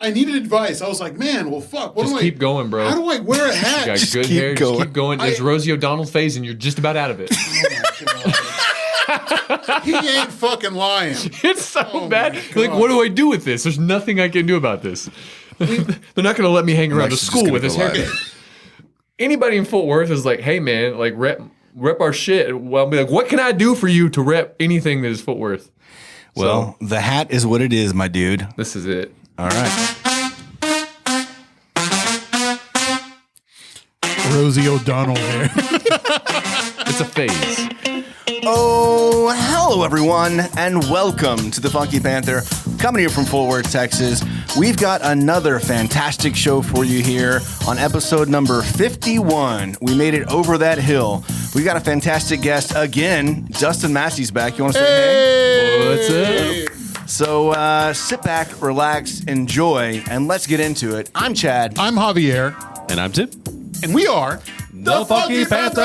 I needed advice. I was like, man, well, fuck. Just keep going, bro. How do I wear a hat? You got Just good keep hair. going. Just keep going. There's Rosie O'Donnell phase, and you're just about out of it. He ain't fucking lying. It's so bad. Like, what do I do with this? There's nothing I can do about this. They're not going to let me hang around the school with his haircut. Anybody in Fort Worth is like, hey, man, like, rep our shit. Well, I'll be like, what can I do for you to rep anything that is Fort Worth? Well, the hat is what it is, my dude. This is it. All right. Rosie O'Donnell there. It's a phase. Oh, hello, everyone, and welcome to the Funky Panther, coming here from Fort Worth, Texas. We've got another fantastic show for you here on episode number 51. We made it over that hill. We got a fantastic guest again. Dustin Massey's back. You want to say hey? What's up? So sit back, relax, enjoy, and let's get into it. I'm Chad. I'm Javier. And I'm Tim. And we are The Funky Panther!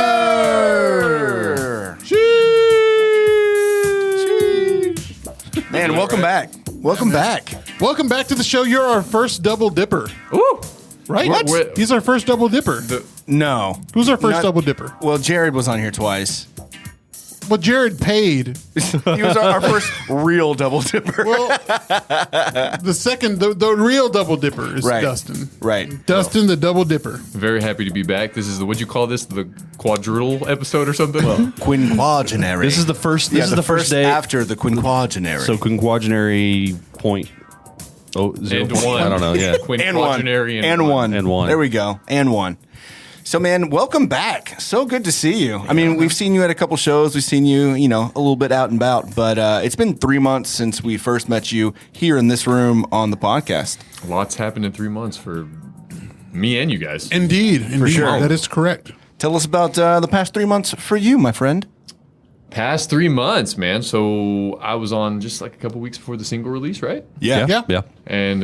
Man, welcome back. Welcome back. Welcome back to the show. You're our first double dipper. Ooh. Right? What? He's our first double dipper. No. Who's our first double dipper? Well, Jared was on here twice. Well, Jared paid. He was our first real double dipper. Well, the real double dipper is Right. Dustin. Right. Dustin, the double dipper. Very happy to be back. This is what'd you call this? The quadruple episode or something? Quinquagenary. This is the first. This is the first day after the quinquagenary. So quinquagenary point. Oh, zero And point. one. I don't know. Yeah. and one. Quinquagenary And one. And one. There we go. And one. So, man, welcome back. So good to see you. I mean, we've seen you at a couple shows. We've seen you, a little bit out and about. But it's been 3 months since we first met you here in this room on the podcast. Lots happened in 3 months for me and you guys. Indeed. sure. That is correct. Tell us about the past 3 months for you, my friend. Past 3 months, man. So I was on just like a couple weeks before the single release, right? Yeah. And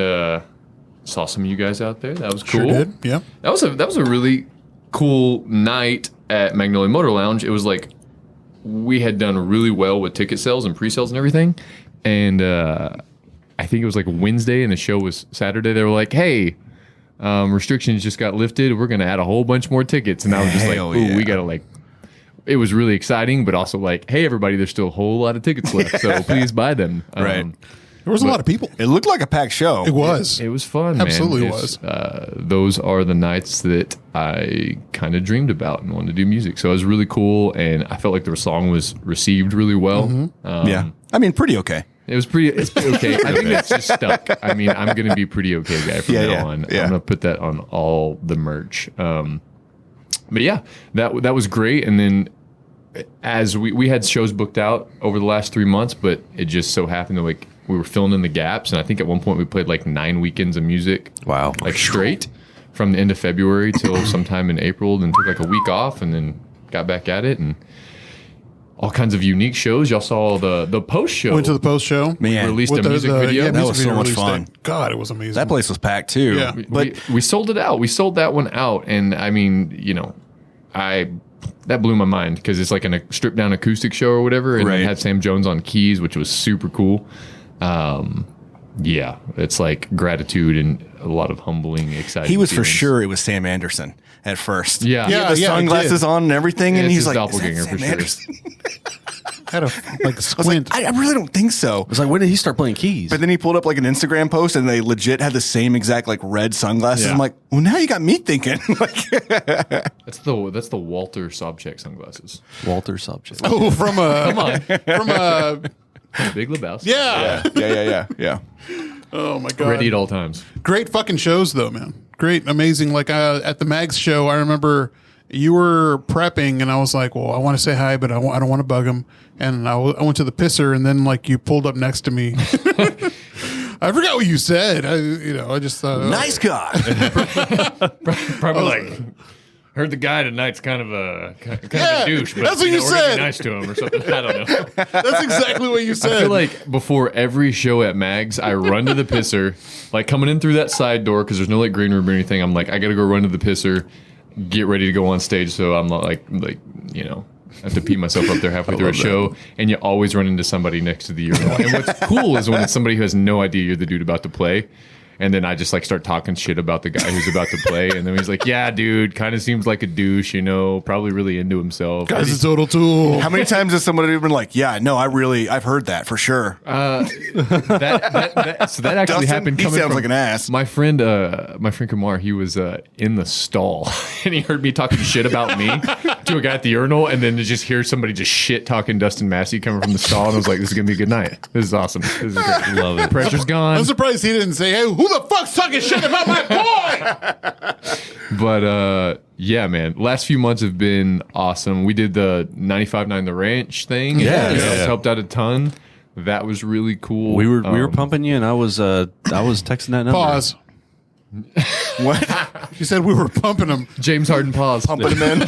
saw some of you guys out there. That was cool. Sure did. Yeah. That was a really cool night at Magnolia Motor Lounge. It was like we had done really well with ticket sales and pre-sales and everything. And I think it was like Wednesday and the show was Saturday. They were like, hey, restrictions just got lifted. We're going to add a whole bunch more tickets. And I was just like, ooh, we got to it was really exciting, but also like, hey, everybody, there's still a whole lot of tickets left. So please buy them. Right. There was a lot of people. It looked like a packed show. It was. It was fun, Absolutely man. was. Those are the nights that I kind of dreamed about and wanted to do music. So it was really cool, and I felt like the song was received really well. Mm-hmm. Yeah. I mean, pretty okay. It's pretty okay. I think that's just stuck. I mean, I'm going to be pretty okay guy from now on. Yeah. I'm going to put that on all the merch. But yeah, that was great. And then as we had shows booked out over the last 3 months, but it just so happened that like we were filling in the gaps. And I think at one point we played like 9 weekends of music. Wow. Like straight from the end of February till sometime in April, then took like a week off and then got back at it. And all kinds of unique shows. Y'all saw the post show. Went to the post show. Man. Released a music video. Yeah, That music was so video much release fun. day. God, it was amazing. That place was packed, too. Yeah. But we sold it out. We sold that one out. And I mean, that blew my mind because it's like a stripped down acoustic show or whatever. And Right. it had Sam Jones on keys, which was super cool. Yeah, it's like gratitude and a lot of humbling, exciting. he was for feelings. sure it was Sam Anderson at first. Yeah. He had the Yeah, it sunglasses did. on and everything, Yeah, and it's he's his like, "Is that doppelganger Sam for sure." Anderson?" had a I was squint. like, I really don't think so. It's like, when did he start playing keys? But then he pulled up like an Instagram post, and they legit had the same exact like red sunglasses. Yeah. I'm like, well, now you got me thinking. Like, That's the Walter Sobchak sunglasses. Walter subject. Oh, from a Come on, from a Big Lebowski. yeah. yeah. Oh my god. Ready at all times. Great fucking shows though, man. Great, amazing. Like at the Mags show, I remember you were prepping, and I was like, "Well, I want to say hi, but I don't want to bug him." And I went to the pisser, and then like you pulled up next to me. I forgot what you said. I just thought, Nice guy. Probably like heard the guy tonight's kind of a douche, but that's what you we're gonna said. be nice to him or something. I don't know. That's exactly what you said. I feel like before every show at Mags, I run to the pisser, like coming in through that side door because there's no like green room or anything. I'm like, I gotta go run to the pisser, get ready to go on stage. So I'm not like I have to pee myself up there halfway through a show, and you always run into somebody next to the urinal. And what's cool is when it's somebody who has no idea you're the dude about to play. And then I just like start talking shit about the guy who's about to play. And then he's like, yeah, dude, kind of seems like a douche, probably really into himself. Guy's a total tool. How many times has somebody been like, yeah, no, I've heard that for sure. So that actually Dustin, happened. he Coming sounds from like an ass. My friend Kumar, he was in the stall and he heard me talking shit about me to a guy at the urinal, and then to just hear somebody just shit talking Dustin Massey coming from the stall, and I was like, this is gonna be a good night. This is awesome. This is great. Love it. Pressure's gone. I'm surprised he didn't say, hey, who the fuck's talking shit about my boy? But yeah, man, last few months have been awesome. We did the 95.9 The Ranch thing. Yeah, It's yeah. helped out a ton. That was really cool. We were pumping you, and I was texting that number. Pause. What? She said we were pumping him. James Harden pause. Pumping him in.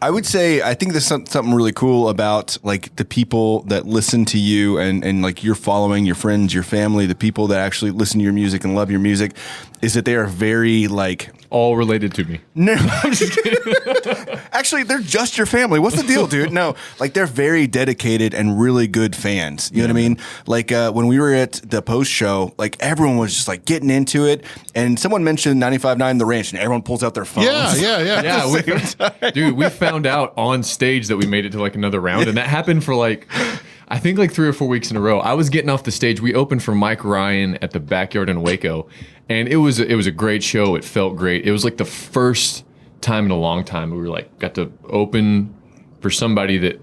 I would say I think there's something really cool about like the people that listen to you and like your following, your friends, your family, the people that actually listen to your music and love your music, is that they are very like All related to me. no. I'm just kidding. Actually, they're just your family. What's the deal, dude? No, like they're very dedicated and really good fans. You know what I mean? Like when we were at the post show, like everyone was just like getting into it, and someone mentioned 95.9 The Ranch, and everyone pulls out their phones. Yeah, dude, we found out on stage that we made it to like another round, and that happened for like, I think like 3 or 4 weeks in a row. I was getting off the stage. We opened for Mike Ryan at the Backyard in Waco, and it was a great show. It felt great. It was like the first time in a long time we were like got to open for somebody that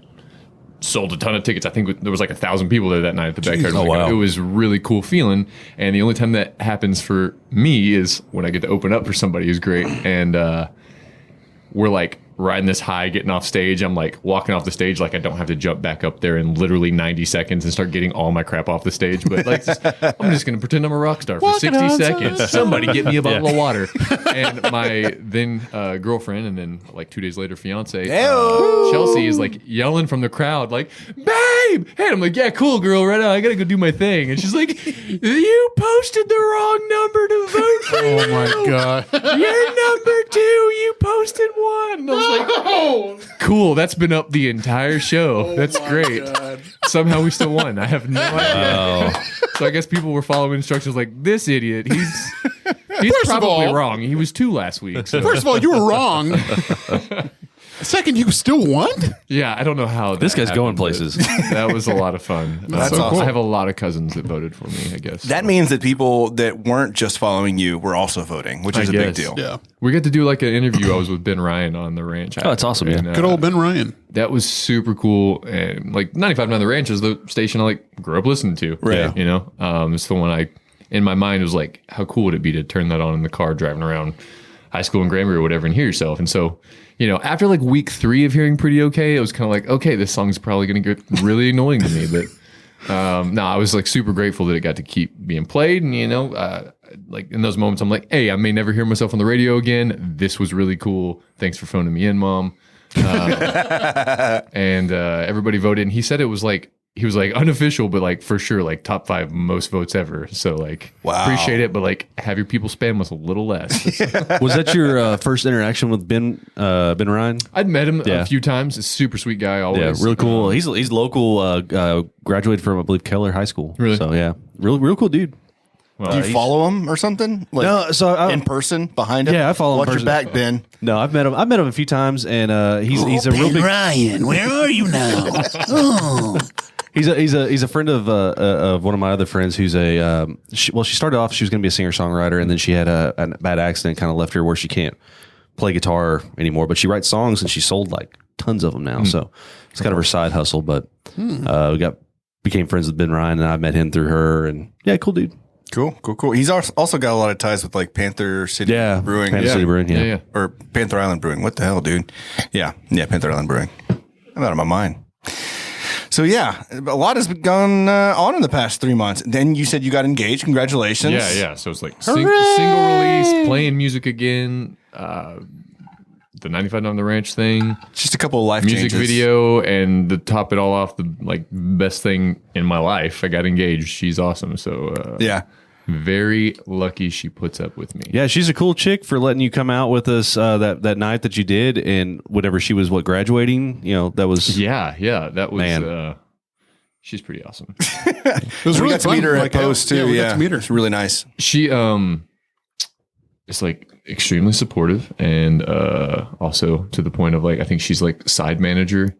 sold a ton of tickets. I think there was like 1,000 people there that night at the Backyard. Oh, wow. It was a really cool feeling. And the only time that happens for me is when I get to open up for somebody who's great. And we're like riding this high, getting off stage. I'm like walking off the stage like I don't have to jump back up there in literally 90 seconds and start getting all my crap off the stage. But like, I'm just going to pretend I'm a rock star for 60 seconds. Somebody get me a bottle of water. And my then girlfriend, and then like 2 days later, fiance, Chelsea, is like yelling from the crowd, like, babe! Hey, I'm like, yeah, cool, girl, right now. I got to go do my thing. And she's like, you posted the wrong number to vote for. Oh my God. You're number 2. You posted 1. And I was like, cool. That's been up the entire show. That's great. God. Somehow we still won. I have no idea. So I guess people were following instructions like, this idiot, he's First of probably all- wrong. He was 2 last week. So. First of all, you were wrong. Second, you still won? Yeah, I don't know how This that guy's going happened, but places. That was a lot of fun. That's awesome. I have a lot of cousins that voted for me, I guess. That means that people that weren't just following you were also voting, which is I a big guess. deal. Yeah. We got to do like an interview. I was with Ben Ryan on the ranch. Oh, that's awesome, yeah. And, Good old Ben Ryan. That was super cool. And like 95.9 The Ranch is the station I like grew up listening to. Right. You know, it's the one in my mind was like, how cool would it be to turn that on in the car driving around high school in Granbury or whatever and hear yourself. And so, you know, after like week 3 of hearing Pretty Okay, it was kind of like, okay, this song's probably going to get really annoying to me. But no, I was like super grateful that it got to keep being played. And, you know, like in those moments, I'm like, hey, I may never hear myself on the radio again. This was really cool. Thanks for phoning me in, Mom. And everybody voted. And he said it was like, he was like unofficial, but like for sure, like top 5 most votes ever. So like, Wow. appreciate it, but like have your people spam us a little less. Was that your first interaction with Ben Ryan? I'd met him Yeah. a few times. A super sweet guy. Always. Yeah, really cool. He's local. Graduated from I believe Keller High School. Really? So yeah, real cool dude. Well, Do you follow him or something? Like No, so in person behind him? Yeah, I follow him Watch in your person. back, Ben. No, I've met him. I've met him a few times, and he's a real big. Ryan, where are you now? Oh. He's a friend of one of my other friends who's she started off, she was going to be a singer songwriter, and then she had a bad accident, kind of left her where she can't play guitar anymore, but she writes songs and she sold like tons of them now. So it's kind of her side hustle. But we became friends with Ben Ryan, and I met him through her, and yeah, cool dude. Cool. He's also got a lot of ties with like Panther City Brewing. Panther City Brewing, yeah. Or Panther Island Brewing. What the hell, dude? Yeah, Panther Island Brewing. I'm out of my mind. So yeah, a lot has gone on in the past 3 months. Then you said you got engaged. Congratulations. Yeah. So it's like single release, playing music again, the 95 on the Ranch thing, Just a couple of life music changes. video, and to top it all off, the like best thing in my life, I got engaged. She's awesome. So Yeah. very lucky she puts up with me. Yeah, she's a cool chick for letting you come out with us that night that you did, and whatever she was graduating. You know, that was Yeah, that was Man. She's pretty awesome. It was We really got to fun. meet her at Like, Post too. we Yeah, got to meet her. It's really nice. She is like extremely supportive and also to the point of like I think she's like side manager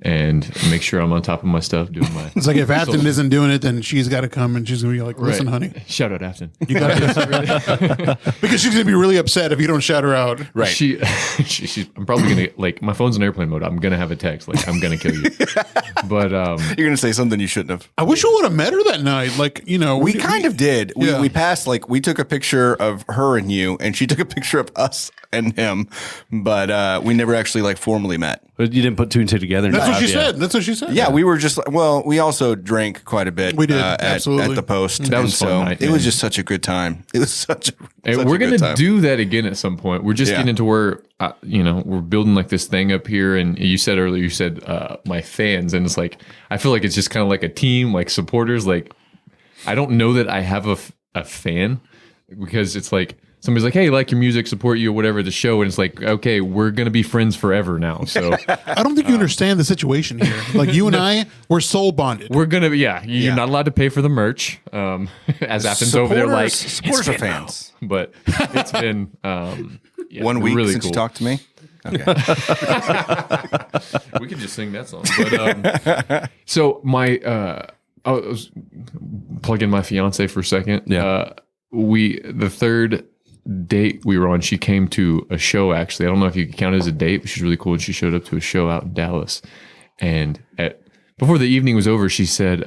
and make sure I'm on top of my stuff doing my. It's like if Afton isn't doing it, then she's got to come and she's gonna be like, "Listen, honey, Shout out Afton. you got to," because she's gonna be really upset if you don't shout her out. Right. I'm probably gonna like my phone's in airplane mode. I'm gonna have a text like I'm gonna kill you. But You're gonna say something you shouldn't have. I wish we would have met her that night. Like, you know, We kind of did. Yeah. We passed, like, we took a picture of her and you, and she took a picture of us and him, but we never actually, like, formally met. But you didn't put two and two together. That's what she said. That's what she said. Yeah, we were just, well, we also drank quite a bit. We did, at absolutely. the Post. That was and a fun night, it was man. just such a good time. It was such a And such we're a good gonna time. do that again at some point. We're just Yeah. getting to where we're building like this thing up here. And you said earlier, you said my fans, and it's like I feel like it's just kind of like a team, like supporters. Like I don't know that I have a fan because it's like somebody's like, "Hey, like your music, support you, or whatever." The show, and it's like, okay, we're gonna be friends forever now. So I don't think you understand the situation here. Like you and I, we're soul bonded. we're gonna be you're not allowed to pay for the merch. As Afton's over there, like supporters are fans. but it's been 1 week really since cool. you talked to me. Okay. We could just sing that song. But, so my, I was plugging my fiance for a second. Yeah. The third date we were on, she came to a show. Actually, I don't know if you could count it as a date, but she's really cool. And she showed up to a show out in Dallas. And before the evening was over, she said,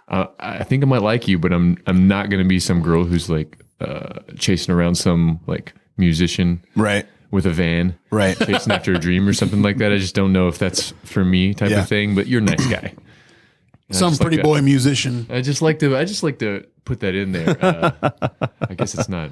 I think I might like you, but I'm not going to be some girl who's like chasing around some like musician Right. with a van, Right. chasing after a dream or something like that. I just don't know if that's for me type Yeah. of thing. But you're a nice guy. And I Some just like pretty that. boy musician. I just like to put that in there. I guess it's not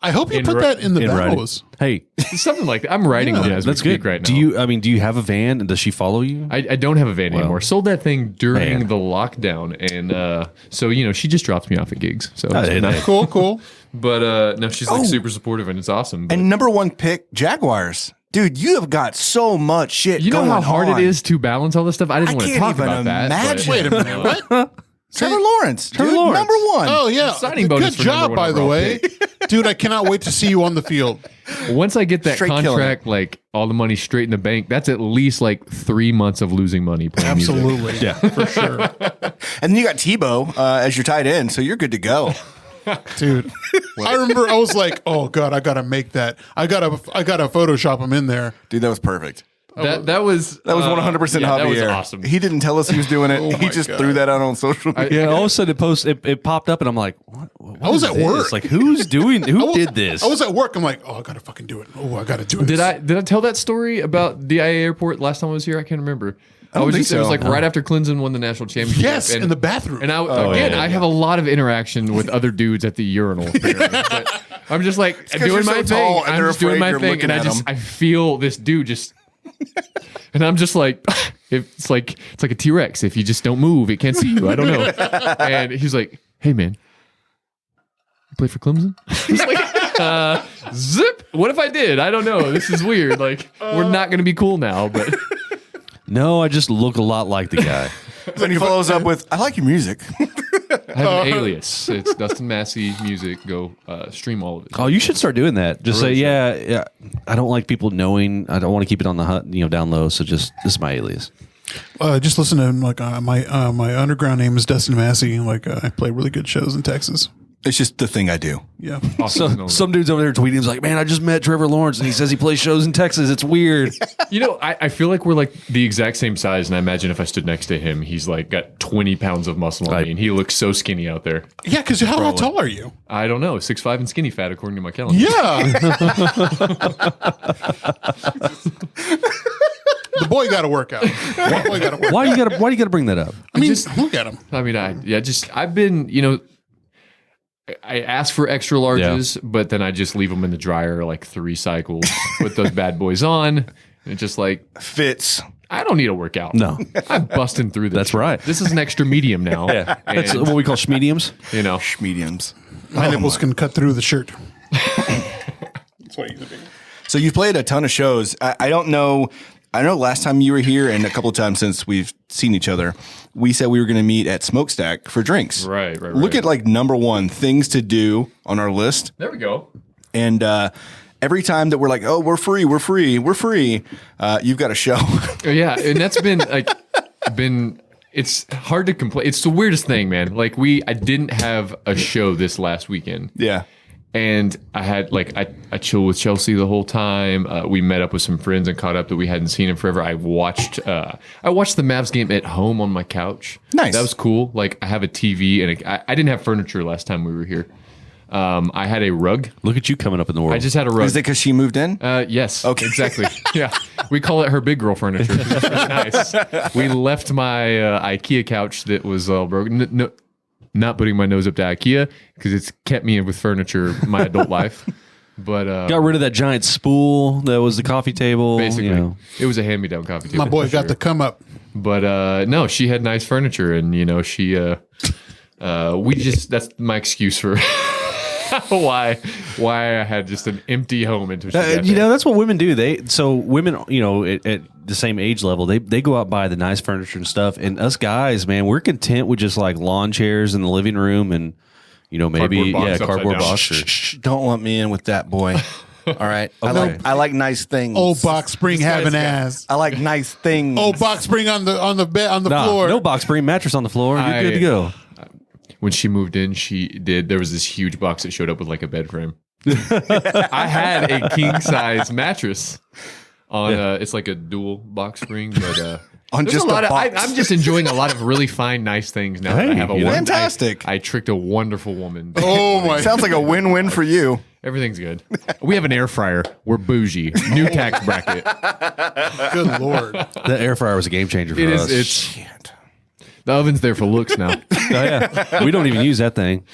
I hope you In put ri- that in the in writing. vows. Hey, something like that. I'm writing it as we that's speak good. right now. Do you have a van and does she follow you? I don't have a van anymore. Sold that thing during Man. the lockdown, and so she just drops me off at gigs. So, Hey, nice. Cool. but no, she's like super supportive, and it's awesome. But And number one pick, Jaguars. Dude, you have got so much shit. you know how going hard on. it is to balance all this stuff. I didn't I want to can't talk even about that. imagine. but- Wait a minute. What? Trevor Lawrence, dude, Lawrence. number one. Oh yeah. Signing bonus Good for number job, one by the overall way, dude. I cannot wait to see you on the field. Once I get that Straight killing contract, like all the money straight in the bank, that's at least like 3 months of losing money playing music. Absolutely. Yeah, for sure, And then you got Tebow as your tight end, so you're good to go. dude. I remember I was like, oh god, I gotta make that. I gotta Photoshop him in there. Dude, that was perfect. That was 100% Javier. That was awesome. He didn't tell us he was doing it. He my just God. threw that out on social media. Yeah, all of a sudden it popped up and I'm like, what I was is at this? work. Like who did this? I was at work. I'm like, oh, I gotta fucking do it. Oh, I gotta do it. Did I tell that story about the IA airport last time I was here? I can't remember. don't think It was so. like right after Clemson won the national championship. Yes, and, in the bathroom. And I have a lot of interaction with other dudes at the urinal. Apparently. But I'm just like 'cause doing you're my so thing. tall and I'm they're just doing afraid my you're thing, looking and at 'em. I feel this dude just. And I'm just like, it's like a T-Rex. If you just don't move, it can't see you. I don't know. And he's like, "Hey man, you play for Clemson?" He's like, "Zip. What if I did? I don't know. This is weird. Like, we're not gonna be cool now." But No, I just look a lot like the guy. Then he follows up with, I like your music. I have an alias. It's Dustin Massey Music. Go stream all of it. Oh, you should start doing that. Just say, yeah, I don't like people knowing. I don't want to keep it on the down low. So just this is my alias. Just listen to him. Like my underground name is Dustin Massey. Like I play really good shows in Texas. It's just the thing I do. Yeah. So some dude's over there tweeting. He's like, man, I just met Trevor Lawrence and he says he plays shows in Texas. It's weird. I feel like we're like the exact same size, and I imagine if I stood next to him, he's like got 20 pounds of muscle on me, and he looks so skinny out there. Yeah, because how tall are you? I don't know, 6'5" and skinny fat according to my calendar. Yeah. The boy got to work out. The boy got to work. Why you gotta bring that up? I mean, look at him. I mean, I've been, I ask for extra larges, but then I just leave them in the dryer like 3 cycles, put those bad boys on, and it's just like, Fits. I don't need a workout. No. I'm busting through this. That's right. This is an extra medium now. That's And, what we call schmediums. Mediums. My nipples can cut through the shirt. That's what you think. So you've played a ton of shows. I don't know I know last time you were here and a couple of times since we've seen each other, we said we were going to meet at Smokestack for drinks. Right. Look at like number one things to do on our list. There we go. And every time that we're like, oh, we're free, you've got a show. Yeah, and that's been it's hard to complain. It's the weirdest thing, man. Like I didn't have a show this last weekend. Yeah. And I had I chilled with Chelsea the whole time. We met up with some friends and caught up that we hadn't seen in forever. I watched the Mavs game at home on my couch. Nice. That was cool. Like I have a TV and I didn't have furniture last time we were here. I had a rug. Look at you coming up in the world. I just had a rug. Is it because she moved in? Yes. Okay. Exactly. Yeah. We call it her big girl furniture. It's really nice. We left my IKEA couch that was broken. No, not putting my nose up to IKEA because it's kept me with furniture my adult life. But got rid of that giant spool that was the coffee table. Basically, it was a hand-me-down coffee table. My boy got the come up. But no, she had nice furniture, and she that's my excuse for why I had just an empty home until she got there. That's what women do. Women, at the same age level, they go out and buy the nice furniture and stuff. And us guys, man, we're content with just like lawn chairs in the living room and maybe cardboard box. Shh, don't let me in with that, boy. All right. I like nice things. Old box spring having ass. I like nice things. Old box spring on the bed on the floor. No box spring mattress on the floor. You're good to go. When she moved in, there was this huge box that showed up with like a bed frame. I had a king size mattress on it's like a dual box spring, but on just a box. I'm just enjoying a lot of really fine, nice things now that I have a fantastic. I tricked a wonderful woman. Oh my! Sounds like a win-win for you. Everything's good. We have an air fryer. We're bougie. New tax bracket. Good Lord. The air fryer was a game changer for us. Shit. The oven's there for looks now. Oh, yeah. We don't even use that thing.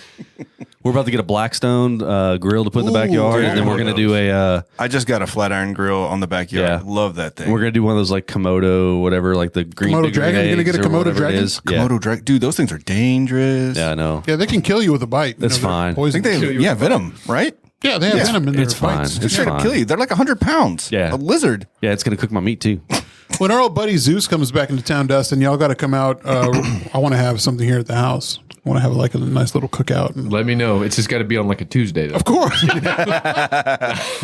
We're about to get a Blackstone grill to put in the backyard, and then we're going to do I just got a flat iron grill on the backyard. Yeah. Love that thing. We're going to do one of those like Komodo, whatever, like the green Komodo big green dragon? You're gonna get a eggs or Komodo whatever it dragon? is. Komodo dragon. Dude, those things are dangerous. Yeah, I know. Yeah, they can kill you with a bite. That's they're fine. I poison. think they venom, right? Yeah, they have venom in their It's fine. bites. It's It's trying to fine. kill you. They're like 100 pounds. Yeah. A lizard. Yeah, it's going to cook my meat too. When our old buddy Zeus comes back into town, Dustin, y'all got to come out. I want to have something here at the house. I want to have like a nice little cookout. And Let me know. It's just got to be on like a Tuesday, though. of course,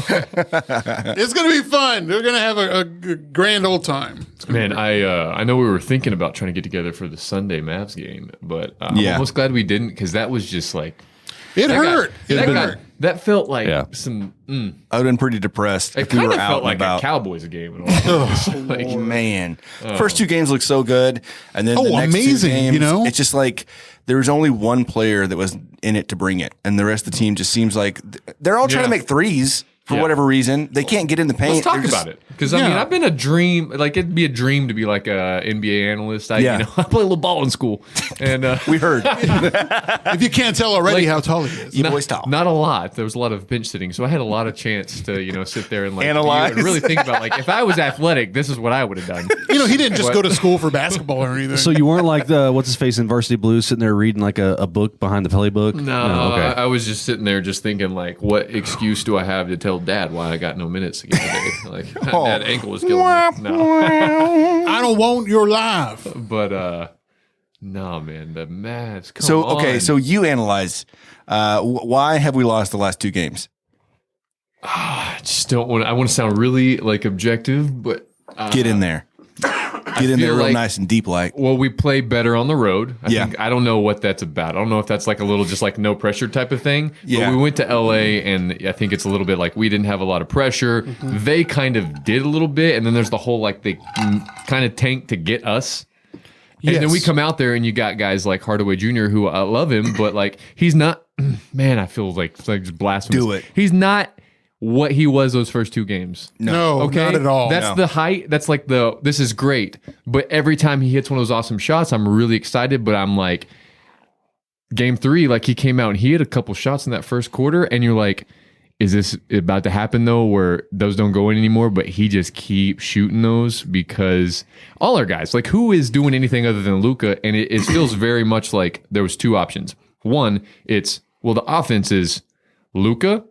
it's going to be fun. We're going to have a grand old time. Man, I know we were thinking about trying to get together for the Sunday Mavs game, but I'm Yeah. almost glad we didn't because that was just like It hurt. That, It got- hurt. that felt like Yeah. some. I would have been pretty depressed It if we kind were of out felt and like about. a Cowboys game. And all. Like, Oh, man. First two games looked so good. And then Oh, the next amazing, two games, you know? it's just like there was only one player that was in it to bring it. And the rest of the team just seems like they're all trying Yeah. to make threes for Yeah. whatever reason. They can't get in the paint. Let's talk They're just- about it because I mean Yeah. I've been a dream. Like it'd be a dream to be like a NBA analyst. I Yeah. I play a little ball in school, and We heard. If you can't tell already Like- how tall he is. You boys tall. not a lot. There was a lot of bench sitting, so I had a lot of chance to sit there and like Analyze. view and really think about like if I was athletic, this is what I would have done. You know, he didn't just go to school for basketball or anything. So you weren't like what's his face in Varsity Blues sitting there reading like a book behind the playbook? No, okay. I was just sitting there just thinking like, what excuse do I have to tell Dad why I got no minutes again today? Like that ankle was killing me. No, I don't want your life. but no, man, the Mavs. Come So, on. okay, so you analyze why have we lost the last two games? I just don't want. I want to sound really like objective, but Get in there. Get in there feel real like- nice and deep like. well, we play better on the road. Yeah. I don't know what that's about. I don't know if that's like a little just like no pressure type of thing. Yeah. But we went to LA and I think it's a little bit like we didn't have a lot of pressure. They kind of did a little bit. And then there's the whole like they kind of tanked to get us. And then we Yes. come out there and you got guys like Hardaway Jr., who I love him, but like he's not, man, I feel like it's like just blasphemous. Do it. He's not what he was those first two games. No, Okay, not at all. That's No. the height. That's like this is great. But every time he hits one of those awesome shots, I'm really excited. But I'm like, game 3, like he came out and he hit a couple shots in that first quarter, and you're like, is this about to happen though, where those don't go in anymore? But he just keeps shooting those because all our guys, like who is doing anything other than Luka? And it feels very much like there was two options. One, it's the offense is Luka.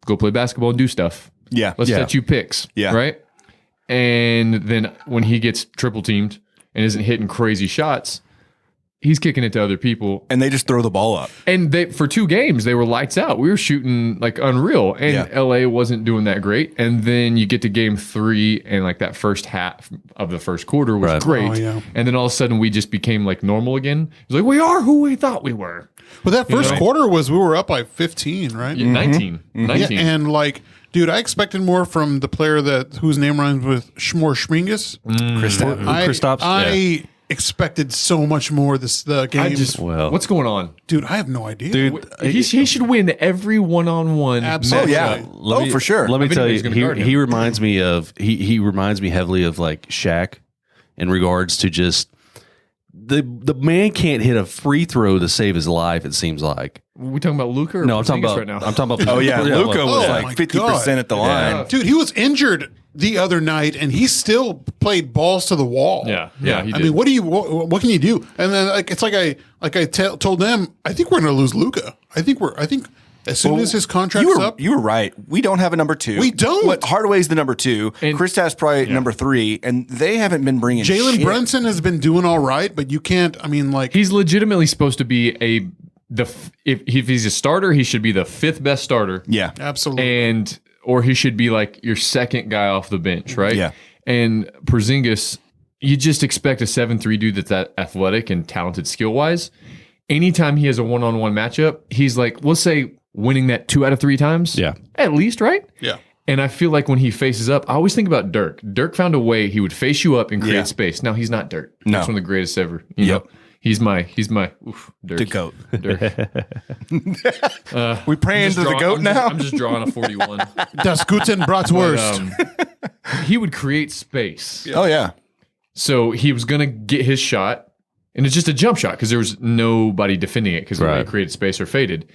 Go play basketball and do stuff. Yeah. Let's set you picks. Yeah. Right. And then when he gets triple teamed and isn't hitting crazy shots, he's kicking it to other people. And they just throw the ball up. And they, for 2 games, they were lights out. We were shooting like unreal. And LA wasn't doing that great. And then you get to game 3 and like that first half of the first quarter was great. Oh, yeah. And then all of a sudden we just became like normal again. It was like, we are who we thought we were. But that first quarter was we were up by 15, right? Yeah, 19. 19. Yeah, and like, dude, I expected more from the player whose name rhymes with Schmingus. Kristaps. I expected so much more the game. What's going on? Dude, I have no idea. Dude, He should win every one-on-one. Absolutely. matchup. For sure. Let me tell you, anybody's gonna guard him. he reminds me of he reminds me heavily of like Shaq in regards to just the man can't hit a free throw to save his life. It seems like. We talking about Luka or No, I'm talking Porzingis about right now? I'm talking about. Oh, yeah. Luka was Oh, my like 50% at the line. Dude, he was injured the other night, and he still played balls to the wall. Yeah, he I did. mean, what can you do? And then like it's like I told them, I think we're going to lose Luka. I think as soon as his contract's up, You were right. We don't have a number 2. We don't. What, Hardaway's the number 2. And- Kristaps probably number 3, and they haven't been bringing Jalen shit. Brunson has been doing all right, but you can't. I mean, like He's legitimately supposed to be if he's a starter, he should be the 5th best starter. Yeah. absolutely. Or he should be like your second guy off the bench, right? Yeah. And Porzingis, you just expect a 7'3" dude that's that athletic and talented skill wise. Anytime he has a one-on-one matchup, he's like, let's say winning that 2 out of 3 times. Yeah. At least, right? Yeah. And I feel like when he faces up, I always think about Dirk. Dirk found a way he would face you up and create Yeah. space. Now he's not Dirk. No. He's one of the greatest ever. You know? He's my Dirk. The GOAT. Dirk. We praying to the GOAT now? I'm just drawing a 41. Das Guten Bratwurst. He would create space. Oh, yeah. So he was going to get his shot, and it's just a jump shot because there was nobody defending it because nobody created space or faded.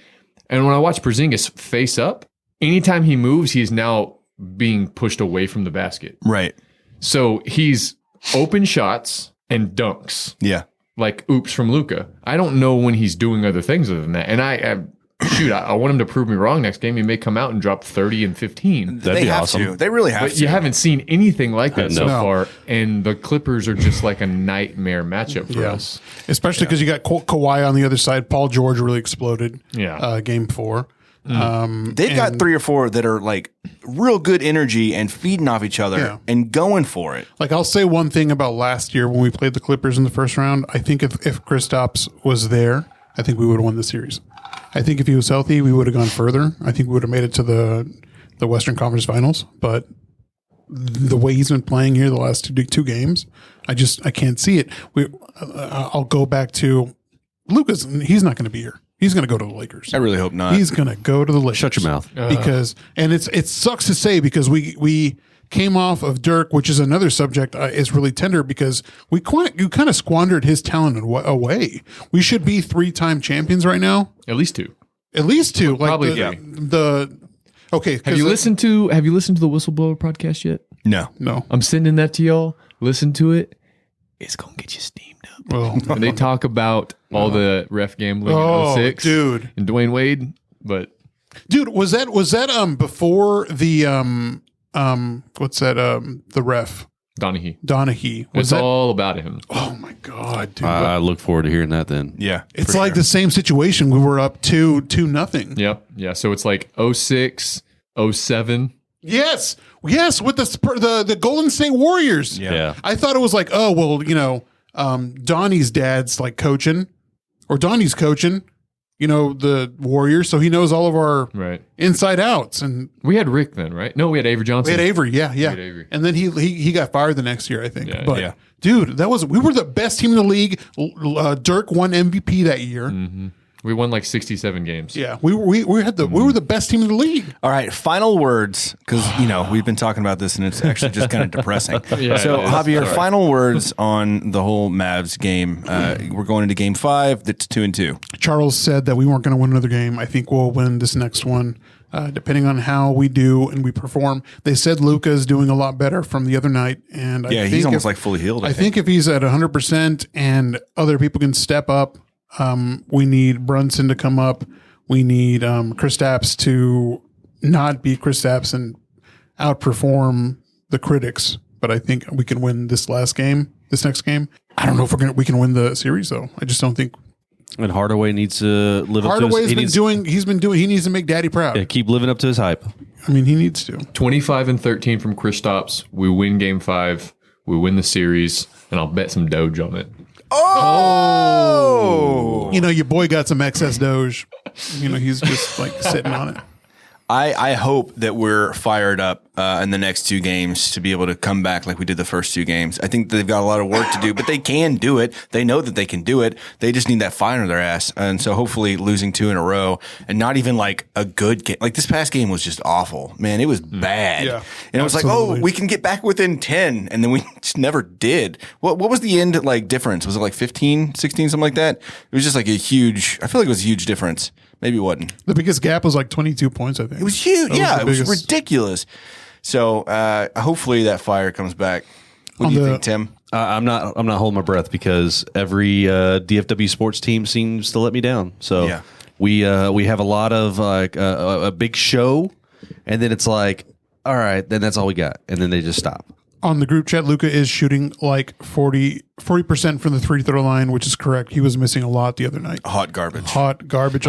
And when I watch Porzingis face up, anytime he moves, he's now being pushed away from the basket. Right. So he's open shots and dunks, Yeah. like oops from Luka. I don't know when he's doing other things other than that. And I want him to prove me wrong next game. He may come out and drop 30 and 15. They have to. They really have But to. you haven't seen anything like that so No. far. And the Clippers are just like a nightmare matchup for Yeah. us. Especially because you got Kawhi on the other side. Paul George really exploded. Yeah. Game 4. They've got 3 or 4 that are like real good energy and feeding off each other Yeah. and going for it. Like I'll say one thing about last year when we played the Clippers in the first round. I think if Kristaps was there, I think we would have won the series. I think if he was healthy, we would have gone further. I think we would have made it to the Western Conference Finals. But the way he's been playing here the last two games, I can't see it. I'll go back to Luka's. He's not going to be here. He's going to go to the Lakers. I really hope not. He's going to go to the Lakers. Shut your mouth. Because it sucks to say because we came off of Dirk, which is another subject is really tender because you kind of squandered his talent away. We should be 3-time champions right now. At least 2. At least 2. Probably like three. Okay. Have you listened to the Whistleblower podcast yet? No. No. I'm sending that to y'all. Listen to it. It's going to get you steamed up. Well, And they talk about all the ref gambling in 06 dude. and Dwayne Wade. But Dude, was that before the what's that the ref Donahue. Was It's that all about him. Oh my god, dude. I look forward to hearing that then. Yeah. It's like the same situation. We were up 2-0. Yep. Yeah. So it's like 06, 07. Yes, with the Golden State Warriors. Yeah. I thought it was like, oh well, Donnie's dad's like coaching, or Donnie's coaching, the Warriors, so he knows all of our Right. inside outs. And We had Rick then, right? No, we had Avery we Johnson. had Avery, yeah. had Avery. And then he got fired the next year, I think. Yeah, but yeah. dude, we were the best team in the league. Dirk won MVP that year. We won like 67 games. Yeah, we were the best team in the league. All right, final words, because we've been talking about this and it's actually just kind of depressing. Yeah, So it is. Javier, Sorry. final words on the whole Mavs game. We're going into Game 5. That's 2-2. Charles said that we weren't going to win another game. I think we'll win this next one, depending on how we do and we perform. They said Luka's doing a lot better from the other night, and Yeah, he's almost like fully healed. I think if he's at 100% and other people can step up, we need Brunson to come up. We need Kristaps to not be Kristaps and outperform the critics but I think we can win this next game. I don't know if we can win the series though. I just don't think. And Hardaway needs to live up to his... He needs to make Daddy proud. Yeah, keep living up to his hype. I mean, he needs to. 25-13 from Kristaps. We win Game 5. We win the series, and I'll bet some Doge on it. Oh! You know, your boy got some excess Doge. You know, he's just like sitting on it. I hope that we're fired up in the next 2 games to be able to come back like we did the first 2 games. I think they've got a lot of work to do, but they can do it. They know that they can do it. They just need that fire in their ass. And so hopefully losing 2 in a row and not even like a good game. Like this past game was just awful. Man, it was bad. Yeah, and it was like, oh, we can get back within 10. And then we just never did. What was the end like difference? Was it like 15, 16, something like that? It was just like I feel like it was a huge difference. Maybe it wasn't. The biggest gap was like 22 points, I think. It was huge. It was ridiculous. So hopefully that fire comes back. What do you think, Tim? I'm not holding my breath because every DFW sports team seems to let me down. So Yeah. we have a lot of like a big show, and then it's like, all right, then that's all we got, and then they just stop. On the group chat, Luca is shooting like 40% from the free throw line, which is correct. He was missing a lot the other night. Hot garbage. I I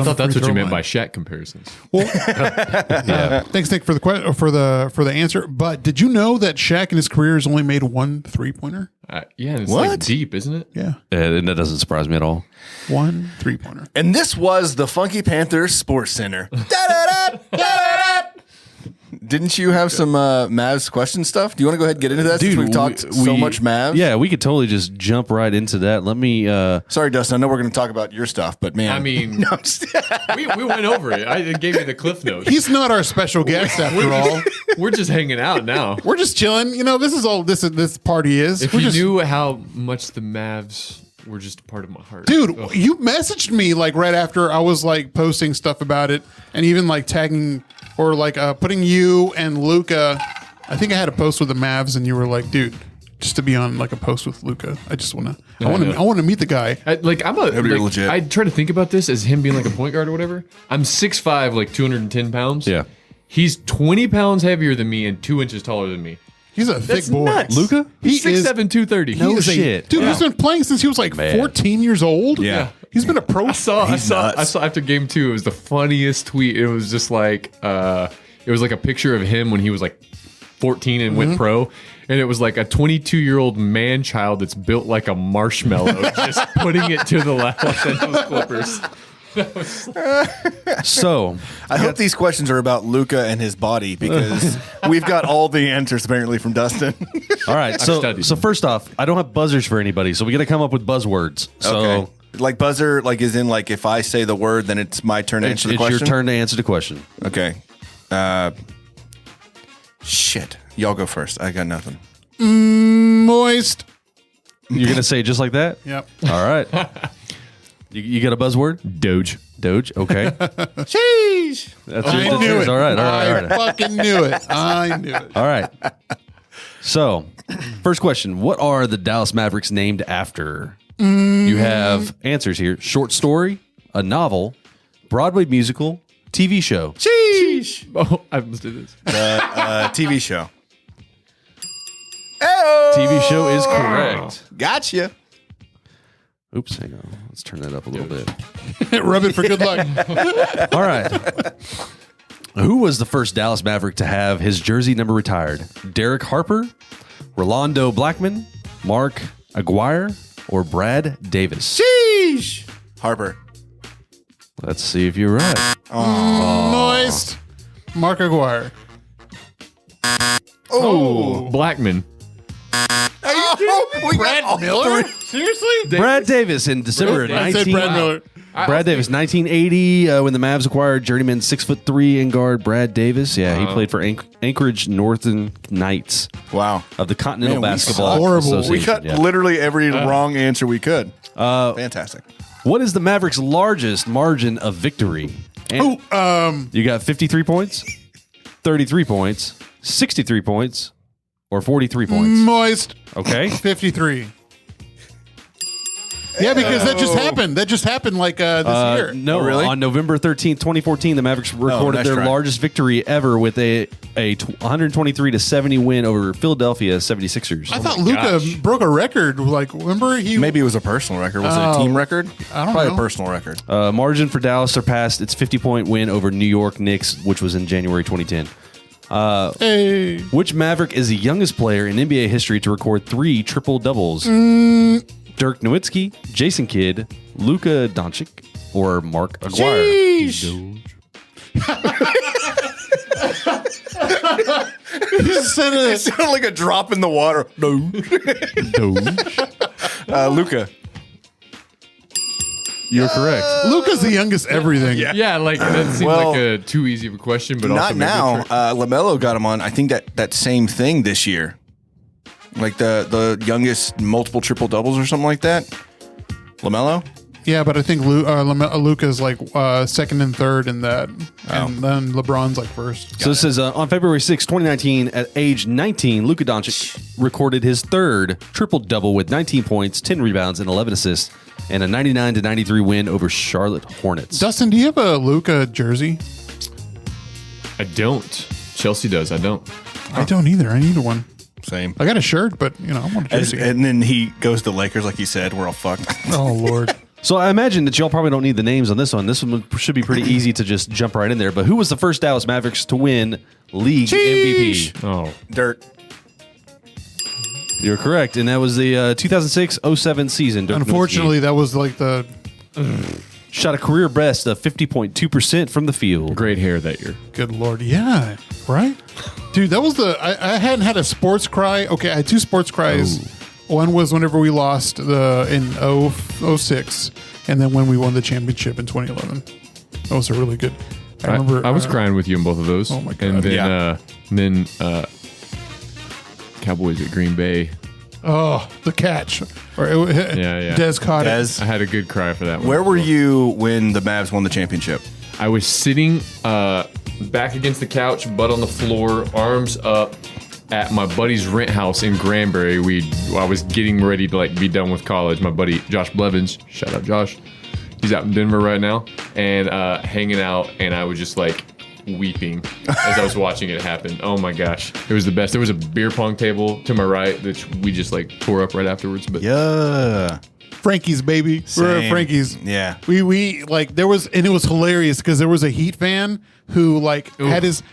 thought that's what you meant by Shaq comparisons. Well, yeah. Thanks, Nick, for the answer. But did you know that Shaq in his career has only made 1 3-pointer? Yeah, it's What? like deep, isn't it? Yeah, And that doesn't surprise me at all. 1 3-pointer. And this was the Funky Panther Sports Center. Da-da-da, da-da-da. Didn't you have some Mavs question stuff? Do you want to go ahead and get into that since we've talked so much Mavs? Yeah, we could totally just jump right into that. Let me... Sorry, Dustin. I know we're going to talk about your stuff, but man. I mean, No, I'm just- we went over it. I gave you the cliff notes. He's not our special guest after all. We're just hanging out now. We're just chilling. You know, this is all this party is. If We're you just, knew how much the Mavs were just a part of my heart. dude, Ugh. you messaged me like right after I was like posting stuff about it, and even like tagging or like putting you and Luca. I think I had a post with the Mavs, and you were like, dude, just to be on like a post with Luca. I just want to. I want to meet the guy. legit. I try to think about this as him being like a point guard or whatever. I'm 6'5", like 210 pounds. Yeah. He's 20 pounds heavier than me and 2 inches taller than me. He's a thick boy. nuts. Luca? He's 6'7", 230. No He is a- shit. dude. He's been playing since he was like 14 years old. Yeah. he's been a pro. I saw nuts. after game 2. It was the funniest tweet. It was just like it was like a picture of him when he was like 14 and went pro, and it was like a 22-year-old man child that's built like a marshmallow, just putting it to the Los Angeles Clippers. So, I hope these questions are about Luca and his body because we've got all the answers apparently from Dustin. all right. So studied. first off, I don't have buzzers for anybody, so we got to come up with buzzwords. So Okay. Like buzzer, like is in like if I say the word, then it's my turn to it's answer the question. your turn to answer the question. Okay. Shit. Y'all go first. I got nothing. Moist. You're gonna say it just like that? Yep. All right. You got a buzzword? Doge. Doge. Okay. Sheesh. That's I that's knew yours. it. All right. I fucking knew it. I knew it. All right. So, first question: what are the Dallas Mavericks named after? You have answers here: short story, a novel, Broadway musical, TV show. Sheesh. Oh, I must do this. TV show. TV show is correct. Gotcha. Oops, hang on. Let's turn that up a little bit. Rub it for good luck. All right. Who was the first Dallas Maverick to have his jersey number retired? Derek Harper, Rolando Blackman, Mark Aguirre, or Brad Davis? Sheesh. Harper. Let's see if you're right. Moist. Mark Aguirre. Oh. Blackman. Brad Miller? Seriously? Brad Davis in December of I said 19... Brad Miller. Brad Davis, 1980, when the Mavs acquired journeyman 6'3" in guard Brad Davis. Yeah, he played for Anchorage Northern Knights Wow. of the Continental Man, we Basketball suck. Horrible. Association. We got Yeah. literally every wrong answer we could. Fantastic. What is the Mavericks' largest margin of victory? And you got 53 points, 33 points, 63 points, or 43 points. Moist. Okay. 53. Yeah, because that just happened. That just happened like this year. No, Oh, really? On November 13th, 2014, the Mavericks recorded nice their try. largest victory ever with a 123-70 win over Philadelphia 76ers. I thought Luka broke a record. Like, remember he? Maybe it was a personal record. Was it a team record? I don't Probably know. a personal record. Margin for Dallas surpassed its 50-point win over New York Knicks, which was in January 2010. Hey, Which Maverick is the youngest player in NBA history to record 3 triple-doubles? Dirk Nowitzki, Jason Kidd, Luka Doncic, or Mark Aguirre? he said It it. sounded like a drop in the water. No. Luca. You're correct. Luka's the youngest everything. Yeah, like that seemed Well, like a too easy of a question, but also Not maybe a now. trick. LaMelo got him on, I think, that same thing this year. Like the youngest multiple triple doubles or something like that. LaMelo? Yeah, but I think Luka's like second and third in that, and then LeBron's like first. So this is on February 6, 2019, at age 19, Luka Doncic recorded his third triple-double with 19 points, 10 rebounds, and 11 assists, and a 99-93 win over Charlotte Hornets. Dustin, do you have a Luka jersey? I don't. Chelsea does. I don't. I don't either. I need one. Same. I got a shirt, but I want a jersey. And then he goes to Lakers, like he said. We're all fucked. Oh Lord. So I imagine that y'all probably don't need the names on this one. This one should be pretty easy to just jump right in there. But who was the first Dallas Mavericks to win league MVP? Oh, Dirt. You're correct. And that was the 2006-07 season. Dirk Unfortunately, that was like the. Nowitzki shot a career best of 50.2% from the field. great hair that year. Good Lord. Yeah. Right. Dude, that was the. I hadn't had a sports cry. Okay, I had 2 sports cries. One was whenever we lost in 06, and then when we won the championship in 2011. That was a really good. I remember. I was crying with you in both of those. Oh my God. And then, Yeah. Cowboys at Green Bay. Oh, the catch. Or Yeah. Des caught Des. I had a good cry for that one. Where were you when the Mavs won the championship? I was sitting back against the couch, butt on the floor, arms up, at my buddy's rent house in Granbury. I was getting ready to be done with college. My buddy Josh Blevins, shout out Josh, he's out in Denver right now, and hanging out, and I was just weeping as I was watching it happen. Oh my gosh, it was the best. There was a beer pong table to my right that we just tore up right afterwards. But Yeah. Frankie's, baby. We're at Same. Frankie's. Yeah. We there was, and it was hilarious because there was a Heat fan who had his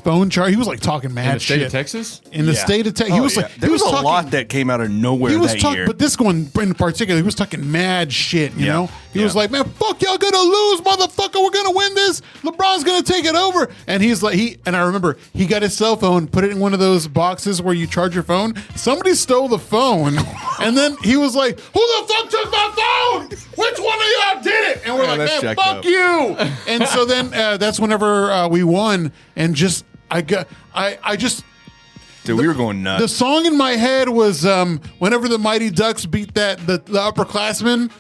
phone charged. He was talking mad in the state shit of Texas, in the state of Texas. He was there was a lot that came out of nowhere He was that talking, year. but this one in particular, he was talking mad shit. You know, he was Yeah. like, "Man, fuck y'all gonna lose, motherfucker. We're gonna win this. LeBron's gonna take it over." And he's like, and I remember he got his cell phone, put it in one of those boxes where you charge your phone. Somebody stole the phone, and then he was like, "Who the fuck took my phone? Which one of y'all did it?" And we're like, that's "Man, jacked fuck up. you." And so then that's whenever we won, and just I just. Dude, we were going nuts. The song in my head was whenever the Mighty Ducks beat the upperclassmen,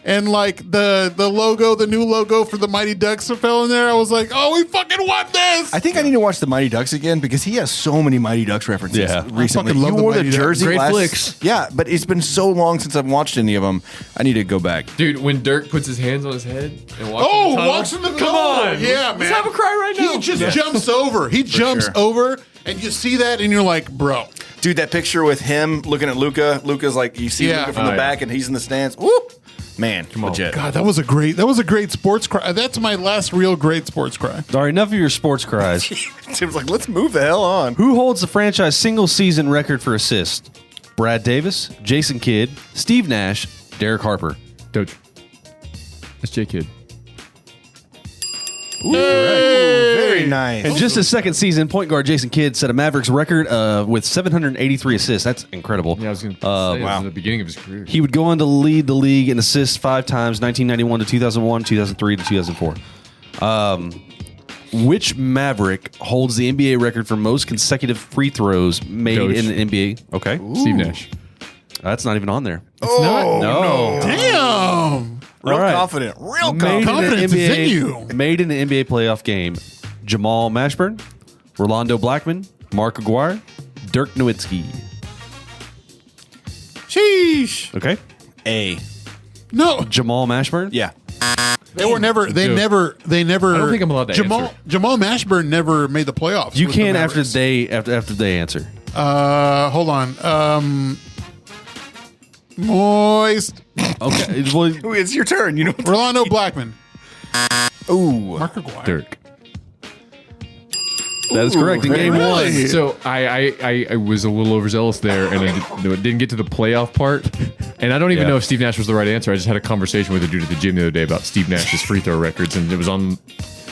and the logo, the new logo for the Mighty Ducks fell in there. I was like, "Oh, we fucking won this!" I think I need to watch the Mighty Ducks again because he has so many Mighty Ducks references Yeah. recently. fucking love You the wore the Mighty Ducks. jersey Great last, flicks. Yeah, but it's been so long since I've watched any of them. I need to go back. dude. When Dirk puts his hands on his head and walks Oh, in the tunnel, walks in the come tunnel. on, Yeah, man. let's have a cry right now. He just jumps over. He jumps sure. over, and you see that, and you're like, "Bro." Dude, that picture with him looking at Luca. Luca's you see Yeah. Luca from Oh, the yeah. back and he's in the stands. Whoop! Man, on. legit. God, that was a great sports cry. That's my last real great sports cry. All right, enough of your sports cries. Tim's like, let's move the hell on. Who holds the franchise single-season record for assists? Brad Davis, Jason Kidd, Steve Nash, Derek Harper. Doge. That's J Kidd. Very nice. And just his second season, point guard Jason Kidd set a Mavericks record with 783 assists. That's incredible. Yeah, I was going to say wow. this is the beginning of his career. He would go on to lead the league in assists 5 times, 1991 to 2001, 2003 to 2004. Which Maverick holds the NBA record for most consecutive free throws made Doge. in the NBA? Okay. Steve Nash. That's not even on there. Oh, No. Damn. Real All right. confident. Real Made confident. in Confidence the is in NBA, you. Made in the NBA playoff game. Jamal Mashburn, Rolando Blackman, Mark Aguirre, Dirk Nowitzki. Sheesh. Okay. A. No, Jamal Mashburn? Yeah. they were never. They Dude. never. They never. I don't think I'm allowed to answer. Jamal Mashburn never made the playoffs. You with the can after Mavericks. they answer. Hold on. Moist. Okay. Well, It's your turn. You know. Rolando Blackman. Ooh. Mark Aguirre. Dirk. that is correct in game one. So I was a little overzealous there, and I didn't get to the playoff part. And I don't even Yeah. know if Steve Nash was the right answer. I just had a conversation with a dude at the gym the other day about Steve Nash's free throw records, and it was on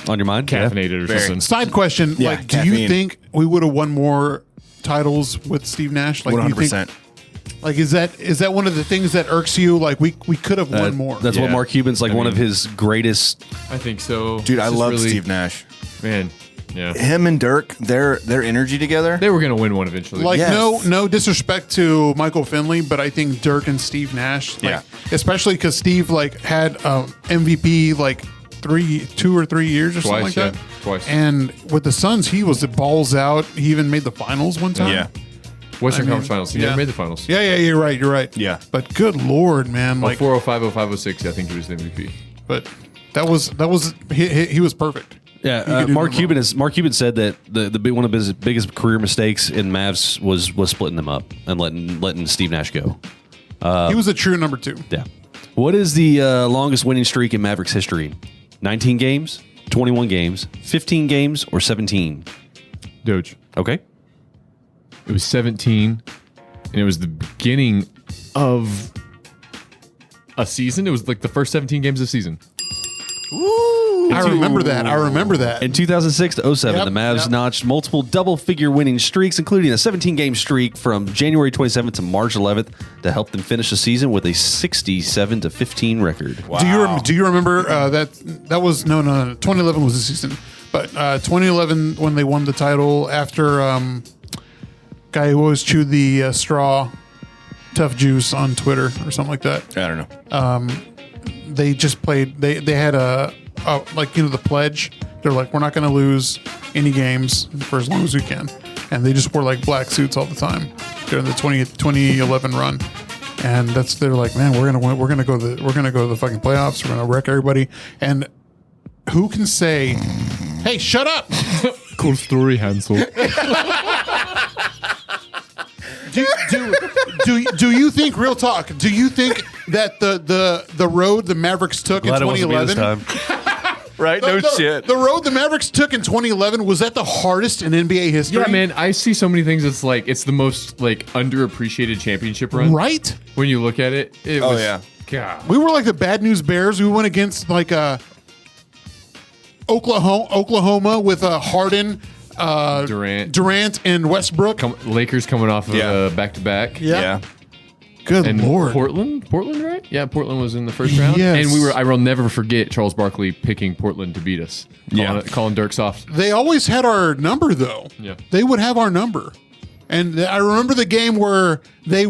On your mind? Yeah. caffeinated or something. Side question: Yeah, like, do you caffeine. think we would have won more titles with Steve Nash? Like, do you 100%. think, like, is that one of the things that irks you? Like, we could have won more. That's what Yeah. Mark Cuban's like I one of mean- his greatest. I think so. Dude, I This is love really- Steve Nash. Man, yeah. Him and Dirk, their energy together. They were going to win one eventually. Like, Yes. no disrespect to Michael Finley, but I think Dirk and Steve Nash, like, Yeah. especially because Steve like had MVP like 2 or 3 years or something like Twice, that. yeah. Twice. And with the Suns, he was the balls out. He even made the finals one time. Yeah. Western I mean, Conference Finals. He yeah. never made the finals. Yeah, you're right. Yeah. But good Lord, man, like, 04, 05, 05, 06, I think he was the MVP. but that was he was perfect. Yeah, could do Mark no Cuban Mark Cuban said that the big, one of his biggest career mistakes in Mavs was splitting them up and letting Steve Nash go. He was a true number 2. Yeah. What is the longest winning streak in Mavericks history? 19 games, 21 games, 15 games, or 17? Doge. Okay. It was 17, and it was the beginning of a season. It was like the first 17 games of the season. I remember that. In 2006 to 07, Yep, the Mavs yep. notched multiple double-figure winning streaks, including a 17-game streak from January 27th to March 11th to help them finish the season with a 67-15 record. Wow. Do you remember that was no 2011 was the season, but 2011 when they won the title after guy who always chewed the straw, Tough Juice on Twitter or something like that. I don't know. They just played. They had a like the pledge. They're like, we're not going to lose any games for as long as we can, and they just wore like black suits all the time during the 2011 run. And they're like, man, we're gonna win. We're gonna go to the fucking playoffs. We're gonna wreck everybody. And who can say, hey, shut up? Cool story, Hansel. Do you think, real talk, do you think that the road the Mavericks took Glad it in wasn't me this 2011, time. Right? the road the Mavericks took in 2011, was that the hardest in NBA history? Yeah, man, I see so many things. It's like it's the most like underappreciated championship run. Right? When you look at it, it Oh, was, yeah. God. We were like the Bad News Bears. We went against like Oklahoma with Harden, Durant, and Westbrook. Lakers coming off of Yeah. back to back. Yeah. Good And Lord. Portland, right? Yeah, Portland was in the first round. Yes. And I will never forget Charles Barkley picking Portland to beat us. Calling Dirk soft. They always had our number, though. Yeah. They would have our number. And I remember the game where they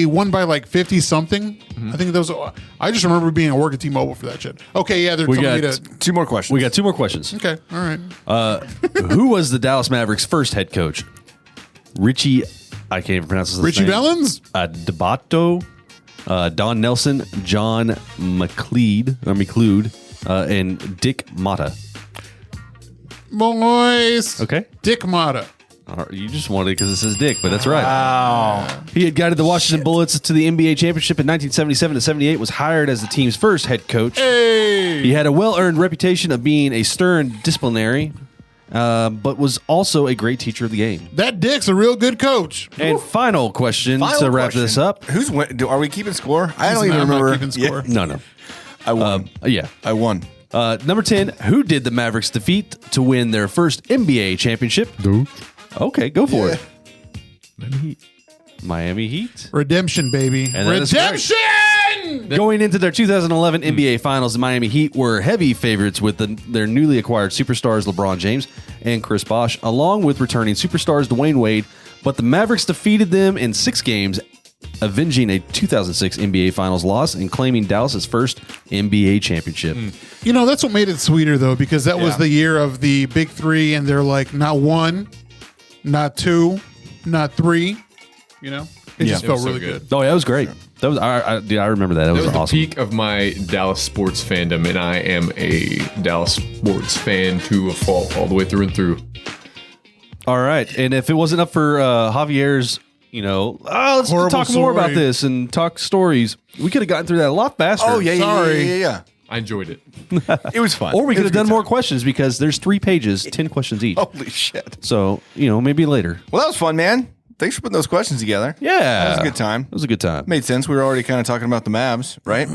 won by like 50 something. Mm-hmm. I think that was. I just remember being at work at T-Mobile for that shit. Okay, yeah, they're We telling me got- to. 2 more questions. We got 2 more questions. Okay, all right. Who was the Dallas Mavericks' first head coach? Richie, I can't even pronounce his Richie name. Valens? Debato, Don Nelson, John McLeod, and Dick Mata. Boys. Okay. Dick Mata. You just wanted it because it says Dick, but that's right. Wow. He had guided the Washington Bullets to the NBA championship in 1977 to 78, was hired as the team's first head coach. Hey. He had a well-earned reputation of being a stern disciplinary, but was also a great teacher of the game. That Dick's a real good coach. And final question Final to wrap question. this up. Are we keeping score? I don't He's even not remember. keeping score. No. I won. Yeah. I won. Number 10, who did the Mavericks defeat to win their first NBA championship? Okay, go for it. Miami Heat. Redemption, baby. And that is Redemption! Going into their 2011 NBA Finals, the Miami Heat were heavy favorites with their newly acquired superstars LeBron James and Chris Bosh, along with returning superstars Dwayne Wade. But the Mavericks defeated them in 6 games, avenging a 2006 NBA Finals loss and claiming Dallas's first NBA championship. You know, that's what made it sweeter, though, because that was the year of the big 3, and they're like, not 1, not 2, not 3. You know? It just It felt was so really good. good. Oh, yeah, it was great. That was dude, I remember that. That was That was awesome. the peak of my Dallas sports fandom, and I am a Dallas sports fan to a fault, all the way through and through. All right, and if it wasn't up for Javier's, let's Horrible talk more about story. this and talk stories, we could have gotten through that a lot faster. Oh yeah, Sorry. yeah. I enjoyed it. It was fun. Or we It could was have a done good more questions because there's 3 pages, 10 questions each. time. Holy shit! So maybe later. Well, that was fun, man. Thanks for putting those questions together. Yeah, That was a good time. It was a good time. Made sense. We were already kind of talking about the Mavs, right?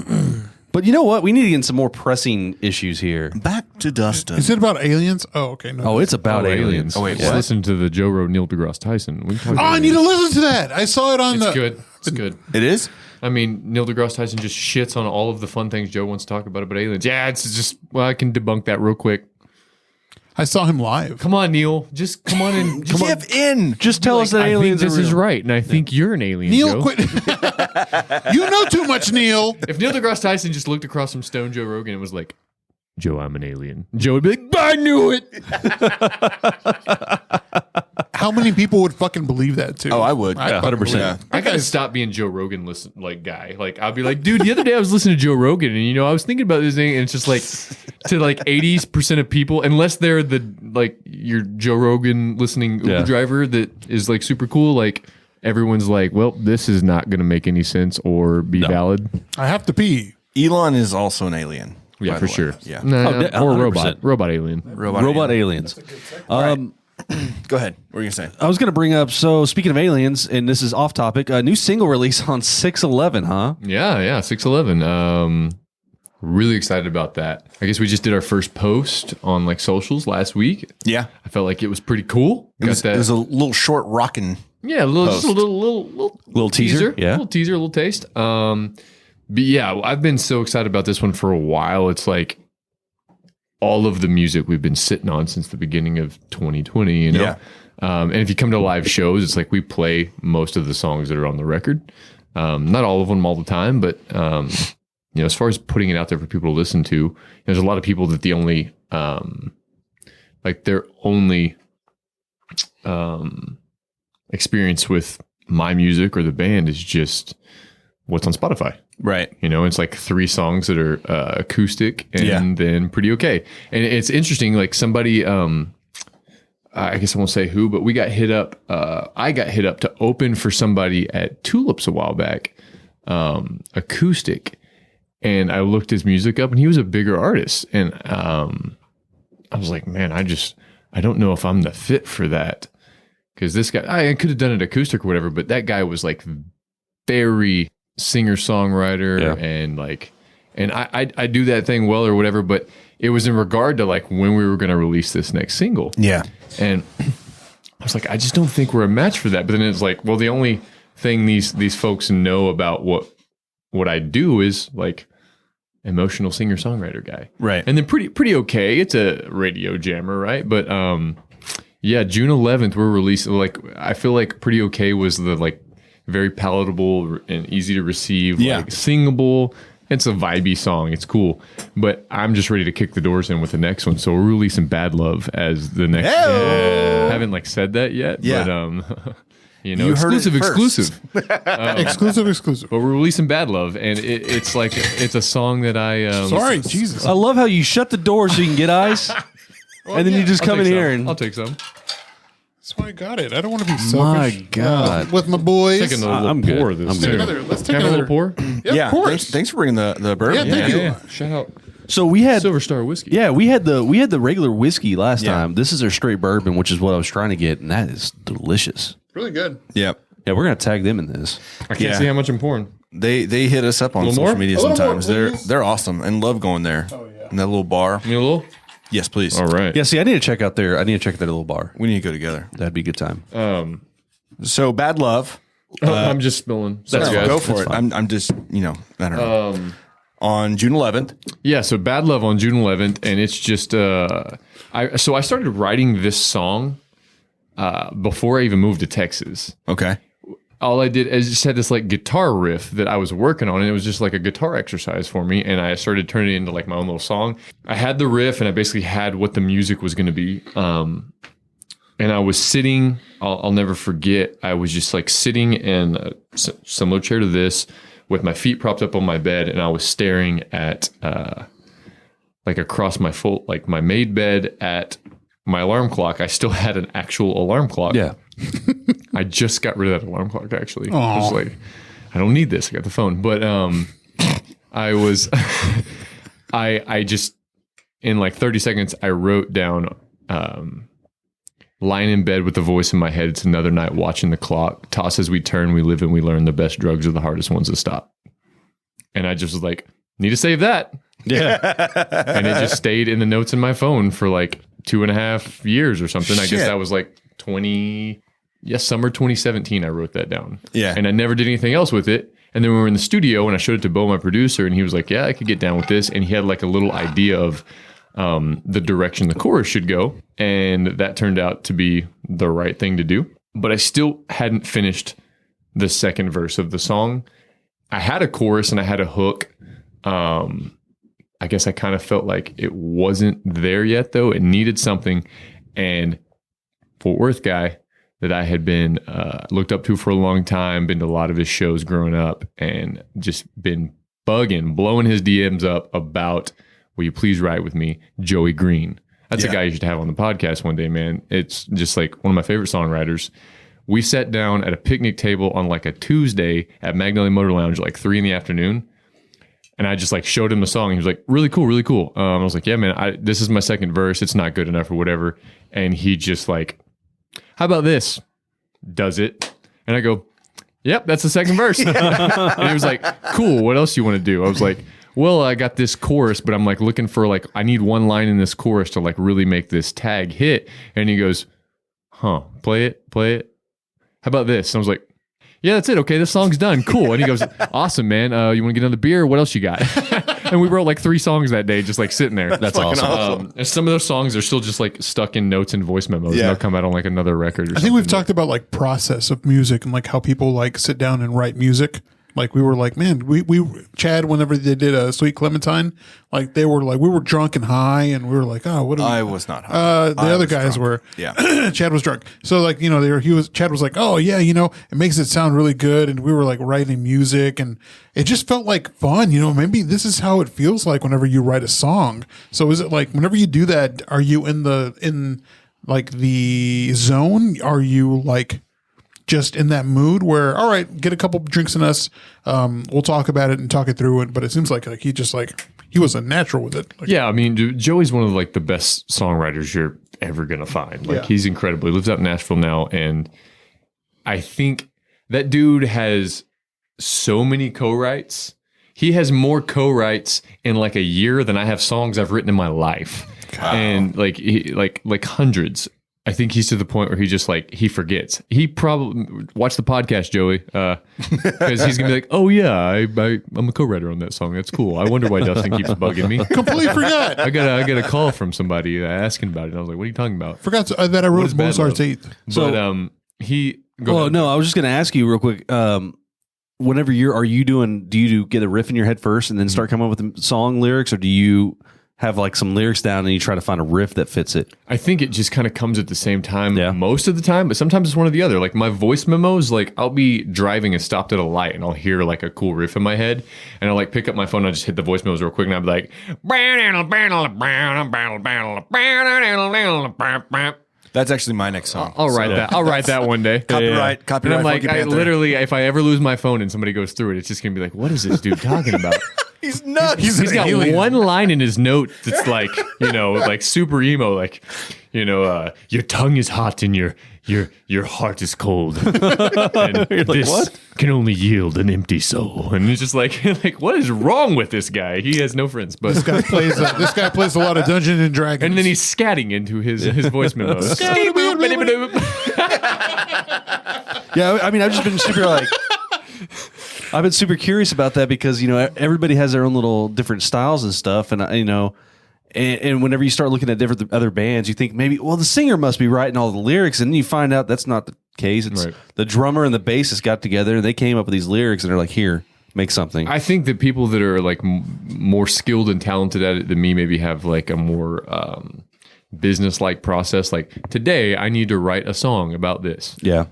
But you know what? We need to get in some more pressing issues here. Back to Dustin. Is it about aliens? Oh, okay. No. Oh, it's about aliens. Oh, wait, Just what? listen to the Joe Rogan, Neil deGrasse Tyson. We can talk Oh, about I need to aliens. listen to that. I saw it on It's the. good. It's good. It is? I mean, Neil deGrasse Tyson just shits on all of the fun things Joe wants to talk about aliens. Yeah, it's just, I can debunk that real quick. I saw him live. Come on, Neil. Just come on and just Give in. Just tell us that I think aliens this are is real. right, and I think you're an alien, Neil, Joe. quit. You know too much, Neil. If Neil deGrasse Tyson just looked across from Stone Joe Rogan and was like, Joe, I'm an alien, Joe would be like, I knew it. How many people would fucking believe that too? Oh, I would. I 100%. Yeah. I gotta stop being Joe Rogan guy. Like I'll be like, dude, the other day I was listening to Joe Rogan, and I was thinking about this thing, and it's just like to like 80% of people, unless they're your Joe Rogan listening Uber Yeah. driver that is like super cool, like everyone's like, well, this is not gonna make any sense or be valid. I have to pee. Elon is also an alien. Yeah, by for the way. sure. Yeah. Nah, Oh, or 100%. robot alien. Robot aliens. Go ahead. What were you going to say? I was going to bring up, so speaking of aliens, and this is off topic, a new single release on 6/11, huh? Yeah, 6/11. Really excited about that. I guess we just did our first post on like socials last week. Yeah. I felt like it was pretty cool. It was a little short rockin'. Yeah, just a little teaser, yeah. little teaser, a little taste. But yeah, I've been so excited about this one for a while. It's like all of the music we've been sitting on since the beginning of 2020. Yeah. And if you come to live shows, it's like we play most of the songs that are on the record. Not all of them all the time, but as far as putting it out there for people to listen to, there's a lot of people that the only their only experience with my music or the band is just what's on Spotify. Right. It's like 3 songs that are acoustic and then pretty okay. And it's interesting, like somebody, I guess I won't say who, but we got hit up. I got hit up to open for somebody at Tulips a while back, acoustic. And I looked his music up and he was a bigger artist. And I was like, man, I don't know if I'm the fit for that. Because this guy, I could have done it acoustic or whatever, but that guy was like very singer-songwriter and I do that thing well or whatever, but it was in regard to like when we were going to release this next single. Yeah. And I was like, I just don't think we're a match for that. But then it's like, well, the only thing these folks know about what I do is like emotional singer-songwriter guy. Right. And then pretty okay. It's a radio jammer, right? But yeah, June 11th we're releasing, like I feel like Pretty Okay was the like very palatable and easy to receive, like singable. It's a vibey song. It's cool. But I'm just ready to kick the doors in with the next one. So we're releasing Bad Love as the next Hey-o. haven't like said that yet. Yeah. But You heard it exclusive. first. Exclusive. But we're releasing Bad Love, and it's like it's a song that I Sorry, Jesus. I love how you shut the door so you can get ice, and then you just I'll come in take here some. and I'll take some. That's why I got it. I don't want to be My selfish. God. With my boys. Taking a little I'm pour good. of this. I'm too. good. Let's take Have a another little pour. Yeah. of course. Thanks for bringing the bourbon. Yeah, thank you. Shout out So we had Silver Star Whiskey. Yeah, we had the regular whiskey last Yeah. time. This is our straight bourbon, which is what I was trying to get, and that is delicious. Really good. Yep. Yeah, we're gonna tag them in this. I can't Yeah. see how much I'm pouring. They hit us up on little social more? media A little sometimes. more, They're please. they're awesome and love going there. Oh yeah. In that little bar. Me a little. Yes, please. All right. Yeah, see, I need to check out there. I need to check that little bar. We need to go together. That'd be a good time. So Bad Love. I'm just spilling. That's No, good. go for it. I'm just I don't know. On June 11th. Yeah, so Bad Love on June 11th, and it's just I started writing this song before I even moved to Texas. Okay. All I did is just had this like guitar riff that I was working on, and it was just like a guitar exercise for me, and I started turning it into like my own little song. I had the riff, and I basically had what the music was going to be. And I was sitting, I'll never forget, I was just like sitting in a similar chair to this with my feet propped up on my bed, and I was staring at like across my my made bed at my alarm clock. I still had an actual alarm clock. Yeah. I just got rid of that alarm clock, actually. I was like, I don't need this. I got the phone. But I was, I just, in like 30 seconds, I wrote down, lying in bed with the voice in my head, it's another night watching the clock. Toss as we turn, we live and we learn, the best drugs are the hardest ones to stop. And I just was like, need to save that. Yeah. And it just stayed in the notes in my phone for like 2.5 years or something. I guess that was like summer 2017, I wrote that down. Yeah. And I never did anything else with it. And then we were in the studio and I showed it to Bo, my producer, and he was like, yeah, I could get down with this. And he had like a little idea of the direction the chorus should go. And that turned out to be the right thing to do. But I still hadn't finished the second verse of the song. I had a chorus and I had a hook. I guess I kind of felt like it wasn't there yet, though. It needed something. And Fort Worth guy that I had been looked up to for a long time, been to a lot of his shows growing up, and just been blowing his DMs up about, will you please write with me, Joey Green. That's a guy you should have on the podcast one day, man. It's just like one of my favorite songwriters. We sat down at a picnic table on like a Tuesday at Magnolia Motor Lounge, like 3 p.m. And I just like showed him the song. He was like, really cool, really cool. I was like, yeah, man, this is my second verse. It's not good enough or whatever. And he just like, how about this? Does it? And I go, yep, that's the second verse. And he was like, cool, what else do you want to do? I was like, well, I got this chorus, but I'm like looking for like, I need one line in this chorus to like really make this tag hit. And he goes, play it. How about this? And I was like, yeah, that's it. Okay, this song's done. Cool. And he goes, awesome, man. You want to get another beer? What else you got? And we wrote like 3 songs that day, just like sitting there. That's awesome. And some of those songs are still just like stuck in notes and voice memos. And they'll come out on like another record or something. I think we've talked about like process of music and like how people like sit down and write music. Like we were like, man, we Chad, whenever they did a Sweet Clementine, like they were like, we were drunk and high, and we were like, oh, what? I was not high. The other guys drunk. were. Yeah. Chad was drunk, so like Chad was like, oh yeah, it makes it sound really good, and we were like writing music, and it just felt like fun. Maybe this is how it feels like whenever you write a song. So is it like whenever you do that, are you in like the zone? Are you like just in that mood where, all right, get a couple drinks in us, we'll talk about it and talk it through it. But it seems like he just like, he was a natural with it. Like, yeah, I mean, Joey's one of like the best songwriters you're ever going to find. Like he's incredible. He lives out in Nashville now. And I think that dude has so many co-writes. He has more co-writes in like a year than I have songs I've written in my life. Wow. And like hundreds. I think he's to the point where he just like, he forgets. He probably watch the podcast, Joey, because he's gonna be like, oh yeah, I'm a co-writer on that song. That's cool. I wonder why Dustin keeps bugging me. Completely forgot. I got a call from somebody asking about it. And I was like, what are you talking about? Forgot that I wrote Mozart's Eighth. But he. No, I was just gonna ask you real quick. Whenever do you get a riff in your head first and then start coming up with the song lyrics, or do you have like some lyrics down and you try to find a riff that fits it? I think it just kind of comes at the same time most of the time, but sometimes it's one or the other. Like my voice memos, like I'll be driving and stopped at a light and I'll hear like a cool riff in my head and I'll like pick up my phone and I'll just hit the voice memos real quick and I'll be like, That's actually my next song. I'll write that. I'll write that one day. Copyright. And I'm like, Funky I Panther. literally, if I ever lose my phone and somebody goes through it, it's just gonna be like, what is this dude talking about? He's nuts. He's got one line in his note that's like, like super emo, like, your tongue is hot and your heart is cold. And this what? can only yield an empty soul. And it's just like, what is wrong with this guy? He has no friends. But This guy plays a lot of Dungeons and Dragons. and then he's scatting into his voice memos. Yeah, I mean, I've just been I've been super curious about that because, everybody has their own little different styles and stuff. And, and whenever you start looking at different other bands, you think maybe, well, the singer must be writing all the lyrics. And then you find out that's not the case. It's the drummer and the bassist got together and they came up with these lyrics and they're like, here, make something. I think that people that are like more skilled and talented at it than me maybe have like a more business-like process. Like today I need to write a song about this. Yeah.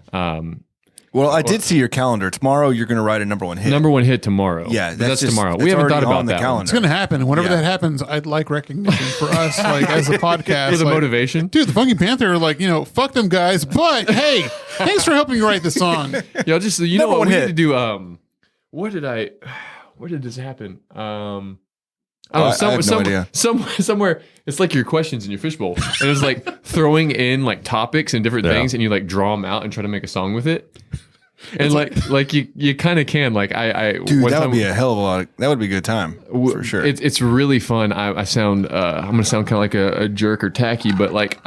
Well, I did see your calendar. Tomorrow, you're going to write a number one hit. Number one hit tomorrow. Yeah, that's just- tomorrow. it's We haven't already thought about on the that. calendar. It's going to happen. And whenever Yeah. that happens, I'd like recognition for us, like as a podcast. For the like, motivation. Dude, the Funky Panther, like, fuck them guys. But hey, thanks for helping me write the song. Yeah, just you Number know what one we hit. need to do. Where did this happen? I have no idea. Somewhere it's like your questions in your fishbowl, and it's like throwing in like topics and different things, and you like draw them out and try to make a song with it. And like you kind of can like I Dude, one that time- would be a hell of a lot. That would be a good time for sure. It's really fun. I sound I'm gonna sound kind of like a jerk or tacky, but like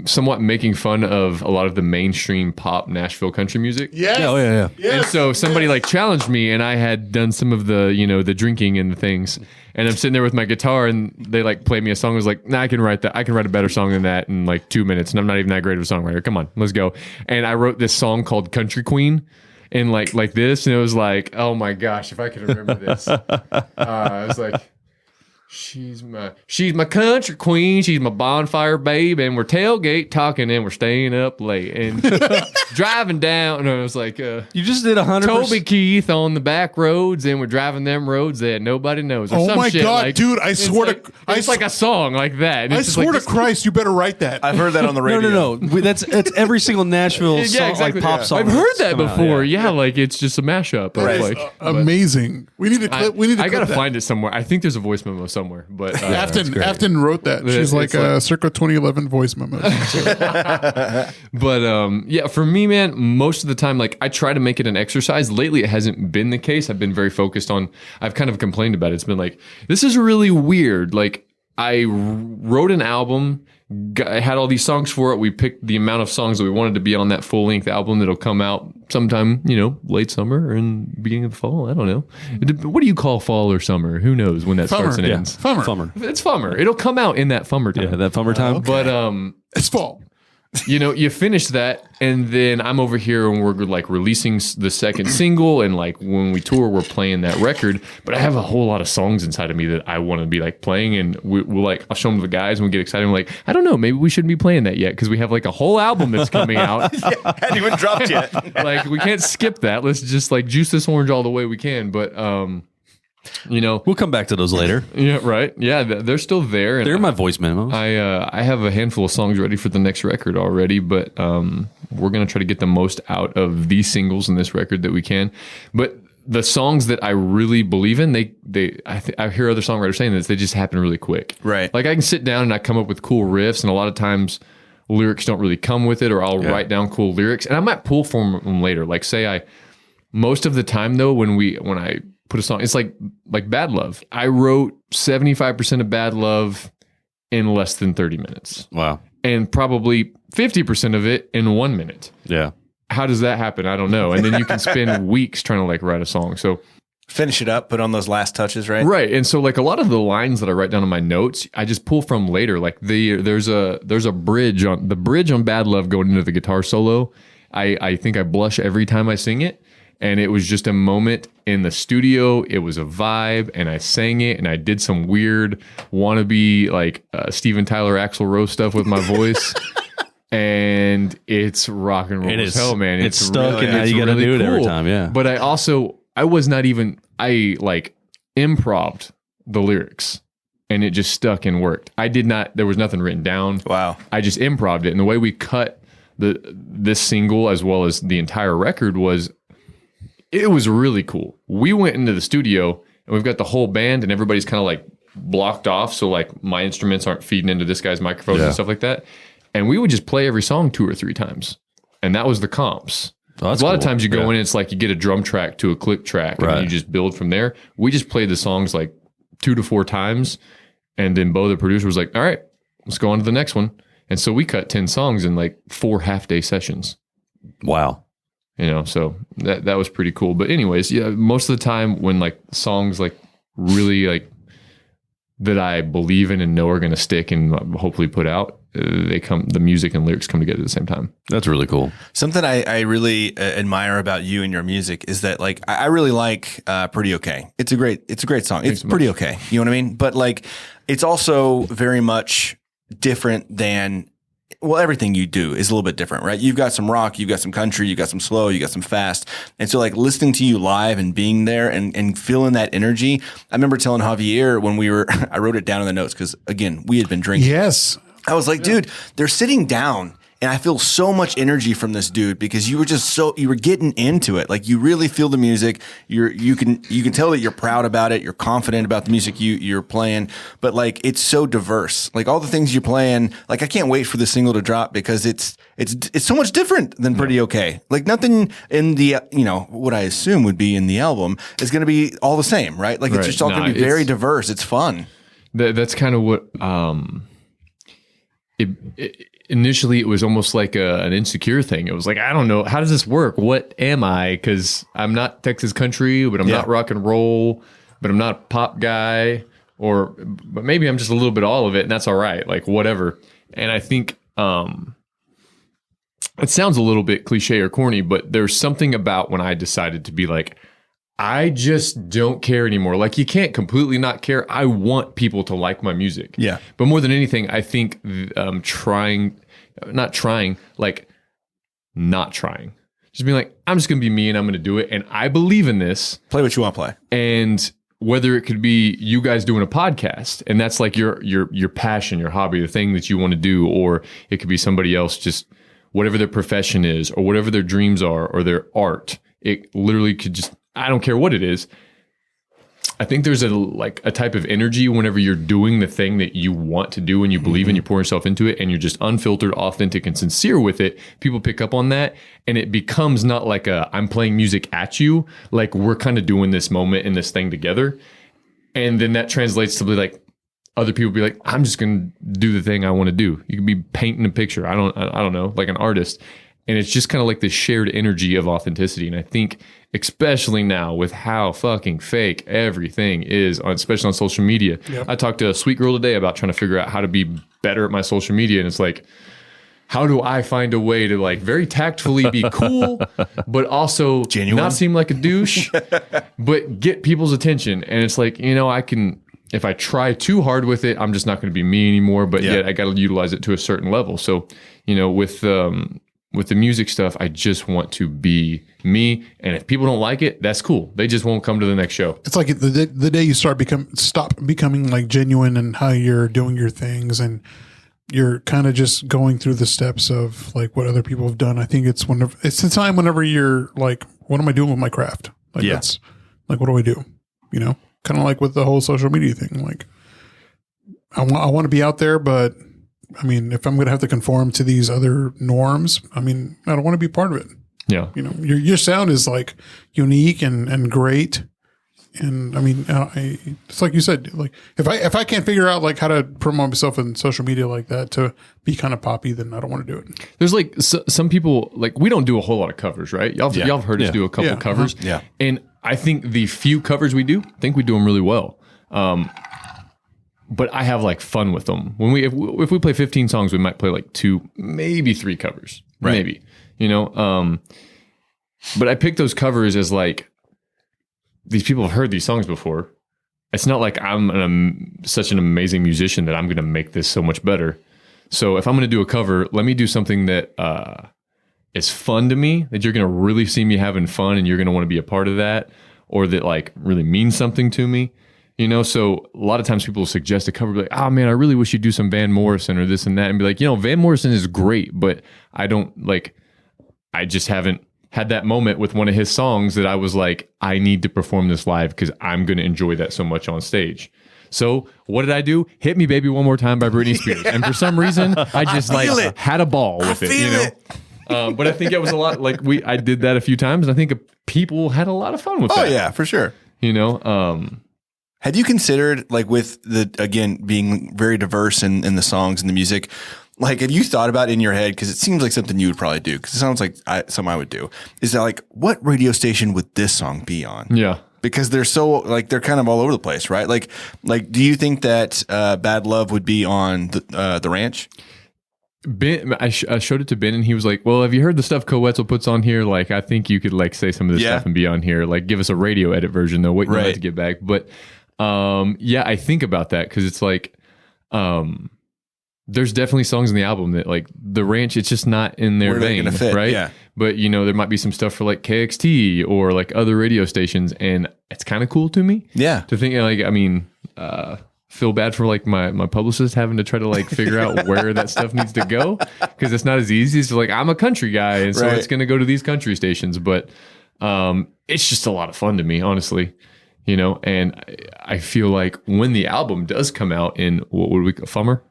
somewhat making fun of a lot of the mainstream pop Nashville country music. Yes. Oh, yeah. And so somebody like challenged me, and I had done some of the the drinking and the things, and I'm sitting there with my guitar, and they like play me a song. I was like, nah, I can write that. I can write a better song than that in like 2 minutes, and I'm not even that great of a songwriter. Come on, let's go. And I wrote this song called Country Queen, and like this, and it was like, oh my gosh, if I could remember this, I was like. She's my country queen. She's my bonfire babe, and we're tailgate talking, and we're staying up late and driving down. And I was like, You just did 100%. Toby Keith on the back roads, and we're driving them roads that nobody knows. Or Oh some my shit God, like- dude, I it's swear like, to- it's like a song like that. And I it's just swear like to Christ, you better write that. I've heard that on the radio. No. That's every single Nashville Yeah, song, exactly. like pop song. I've heard that's that come out, before. Yeah, like it's just a mashup. Of Right. like, but Amazing. We need to clip. We need to. I gotta clip that. find it somewhere. I think there's a voice memo somewhere, but Afton wrote that. She's It's like like- circa 2011 voice memos. But yeah, for me, man, most of the time, like I try to make it an exercise. Lately, it hasn't been the case. I've been very focused on. I've kind of complained about it. It's been like, this is really weird. Like I wrote an album. I had all these songs for it. We picked the amount of songs that we wanted to be on that full length album that'll come out sometime, late summer and beginning of the fall. I don't know. What do you call fall or summer? Who knows when that starts and ends? Fummer. It's fummer. It'll come out in that fummer time. Yeah, that fummer time. But It's fall. you finish that, and then I'm over here and we're like releasing the second single, and like when we tour, we're playing that record. But I have a whole lot of songs inside of me that I want to be like playing, and we'll like I'll show them to the guys and we get excited. We're like, I don't know, maybe we shouldn't be playing that yet because we have like a whole album that's coming out. Hadn't even dropped yet. Like we can't skip that. Let's just like juice this orange all the way we can. But We'll come back to those later. yeah, right. Yeah, they're still there. And They're in my voice memos. I have a handful of songs ready for the next record already, but we're gonna try to get the most out of these singles in this record that we can. But the songs that I really believe in, I hear other songwriters saying this, they just happen really quick. Right. Like I can sit down and I come up with cool riffs, and a lot of times lyrics don't really come with it, or I'll write down cool lyrics, and I might pull from them later. Like most of the time though, when I put a song, it's like Bad Love. I wrote 75% of Bad Love in less than 30 minutes. Wow. And probably 50% of it in 1 minute. Yeah. How does that happen? I don't know. And then you can spend weeks trying to like write a song. So Finish it up, put on those last touches, right? right. And so like a lot of the lines that I write down in my notes, I just pull from later. Like there's a bridge on Bad Love going into the guitar solo. I think I blush every time I sing it. And it was just a moment in the studio. It was a vibe, and I sang it, and I did some weird wannabe like Steven Tyler Axl Rose stuff with my voice. And it's rock and roll It as is. hell, man. It's stuck, and now you gotta do it every time, yeah. But I was not even, I like improv'd the lyrics, and it just stuck and worked. There was nothing written down. Wow. I just improv'd it. And the way we cut this single as well as the entire record it was really cool. We went into the studio, and we've got the whole band, and everybody's kind of like blocked off. So like my instruments aren't feeding into this guy's microphones and stuff like that. And we would just play every song 2 or 3 times. And that was the comps. Oh, that's a lot of cool. times you go Yeah. in, it's like you get a drum track to a click track, and then you just build from there. We just played the songs like 2 to 4 times. And then Bo, the producer, was like, all right, let's go on to the next one. And so we cut 10 songs in like 4 half-day sessions. Wow. So that was pretty cool. But anyways, yeah, most of the time when like songs like really like that I believe in and know are going to stick and hopefully put out, the music and lyrics come together at the same time. That's really cool. Something I really admire about you and your music is that like I really like Pretty Okay. It's a great song. It's pretty okay. You know what I mean? But like it's also very much different than well, everything you do is a little bit different, right? You've got some rock, you've got some country, you got some slow, you got some fast. And so like listening to you live and being there and feeling that energy. I remember telling Javier when we were, I wrote it down in the notes because again, we had been drinking. Yes. I was like, dude, they're sitting down. And I feel so much energy from this dude because you were getting into it. Like you really feel the music. You can tell that you're proud about it. You're confident about the music you're playing, but like, it's so diverse. Like all the things you're playing, like I can't wait for the single to drop because it's so much different than Pretty Okay. Like nothing in the, what I assume would be in the album is going to be all the same, right? Like it's just all going to be very diverse. It's fun. That's kind of what, initially it was almost like an insecure thing. It was like, I don't know, how does this work? What am I? Because I'm not Texas country, but I'm not rock and roll, but I'm not a pop guy, but maybe I'm just a little bit all of it, and that's all right. Like whatever. And I think it sounds a little bit cliche or corny, but there's something about when I decided to be like, I just don't care anymore. Like you can't completely not care. I want people to like my music. Yeah. But more than anything, I think not trying. Just being like, I'm just going to be me and I'm going to do it. And I believe in this. Play what you want to play. And whether it could be you guys doing a podcast and that's like your passion, your hobby, the thing that you want to do, or it could be somebody else, just whatever their profession is or whatever their dreams are or their art. It literally could just, I don't care what it is. I think there's a type of energy whenever you're doing the thing that you want to do and you believe in, you pour yourself into it and you're just unfiltered, authentic, and sincere with it. People pick up on that and it becomes not like I'm playing music at you. Like we're kind of doing this moment and this thing together. And then that translates to be like, other people be like, I'm just going to do the thing I want to do. You can be painting a picture. I don't know, like an artist. And it's just kind of like this shared energy of authenticity. And I think, especially now with how fucking fake everything is, especially on social media. Yep. I talked to a sweet girl today about trying to figure out how to be better at my social media. And it's like, how do I find a way to like very tactfully be cool, but also genuine, not seem like a douche, but get people's attention? And it's like, I can, if I try too hard with it, I'm just not going to be me anymore. But yet I got to utilize it to a certain level. So, with the music stuff, I just want to be me, and if people don't like it, that's cool. They just won't come to the next show. It's like the day you stop becoming like genuine in how you're doing your things, and you're kind of just going through the steps of like what other people have done. I think it's the time whenever you're like, what am I doing with my craft? Like that's like, what do I do? Kind of like with the whole social media thing. Like I want to be out there, but I mean, if I'm going to have to conform to these other norms, I mean, I don't want to be part of it. Yeah. Your sound is like unique and great. And I mean, it's like you said, like if I can't figure out like how to promote myself in social media like that to be kind of poppy, then I don't want to do it. There's like some people, like we don't do a whole lot of covers, right? Y'all have heard us do a couple covers. Yeah. And I think the few covers we do, we do them really well. But I have like fun with them. When if we play 15 songs, we might play like 2, maybe 3 covers, maybe, but I pick those covers as like, these people have heard these songs before. It's not like I'm such an amazing musician that I'm going to make this so much better. So if I'm going to do a cover, let me do something that is fun to me, that you're going to really see me having fun and you're going to want to be a part of that, or that like really means something to me. So a lot of times people will suggest a cover, be like, oh man, I really wish you'd do some Van Morrison or this and that, and be like, Van Morrison is great, but I just haven't had that moment with one of his songs that I was like, I need to perform this live because I'm going to enjoy that so much on stage. So what did I do? Hit Me Baby One More Time by Britney Spears. And for some reason, I just had a ball with it, but I think it was a lot like I did that a few times, and I think people had a lot of fun with that. Oh yeah, for sure. Have you considered, like, with again, being very diverse in the songs and the music, like, have you thought about in your head, because it seems like something you would probably do, because it sounds like something I would do, is that, like, what radio station would this song be on? Yeah. Because they're so, like, they're kind of all over the place, right? Like, do you think that Bad Love would be on the Ranch? Ben, I showed it to Ben, and he was like, well, have you heard the stuff Coetzel puts on here? Like, I think you could, like, say some of this stuff and be on here. Like, give us a radio edit version, though. Wait to get back. But, I think about that, because it's like, there's definitely songs in the album that like the Ranch, it's just not in their Where are they vein, gonna fit? right? Yeah. But there might be some stuff for like KXT or like other radio stations, and it's kind of cool to me. Yeah. To think feel bad for like my publicist having to try to like figure out where that stuff needs to go, because it's not as easy as like I'm a country guy and so Right. it's going to go to these country stations, but it's just a lot of fun to me, honestly, and I feel like when the album does come out in what would we Fummer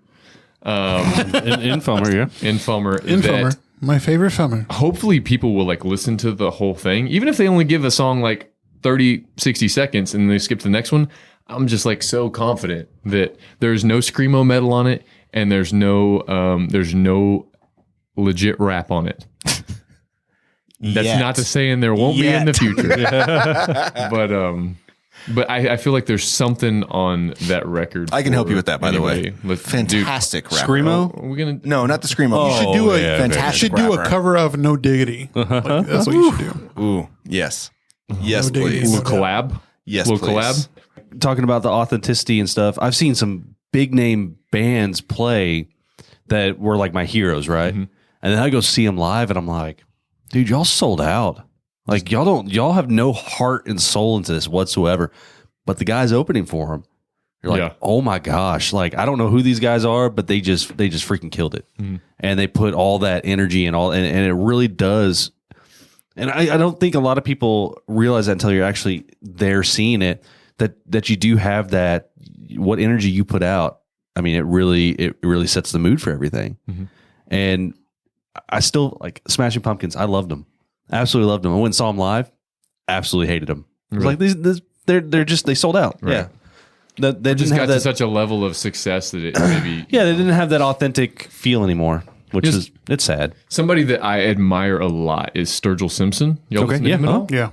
in Fummer, yeah. in Fummer, Infomer, my favorite Fummer. hopefully people will like listen to the whole thing, even if they only give a song like 30-60 seconds and they skip to the next one. I'm just like so confident that there's no screamo metal on it and there's no legit rap on it. That's Yet. not to say and there won't be in the Yet. future. But I feel like there's something on that record. I can help you with that, by the way. Dude, Fantastic rapper. Screamo? are we gonna No, not the Screamo. You should do a yeah, fantastic you should do a rapper. cover of No Diggity. Like, that's what you should do. Ooh, yes. Yes, No diggity. please. little collab? Yes, little please. collab? Talking about the authenticity and stuff, I've seen some big name bands play that were like my heroes, right? And then I go see them live, and I'm like, dude, y'all sold out. Like y'all have no heart and soul into this whatsoever. But the guys opening for them, you're like, Yeah. oh my gosh, like I don't know who these guys are, but they just freaking killed it, and they put all that energy and all, and it really does. And I don't think a lot of people realize that until you're actually there seeing it. That you do have that, what energy you put out. I mean, it really sets the mood for everything. And I still like Smashing Pumpkins. I loved them, absolutely loved them. I went and saw them live, absolutely hated them. I was like, they sold out. Right. Yeah, they Just didn't got have to that. such a level of success that it maybe Yeah, they didn't have that authentic feel anymore, which Just- is it's sad. Somebody that I admire a lot is Sturgill Simpson. Y'all Okay, listen to yeah, him at all? Yeah.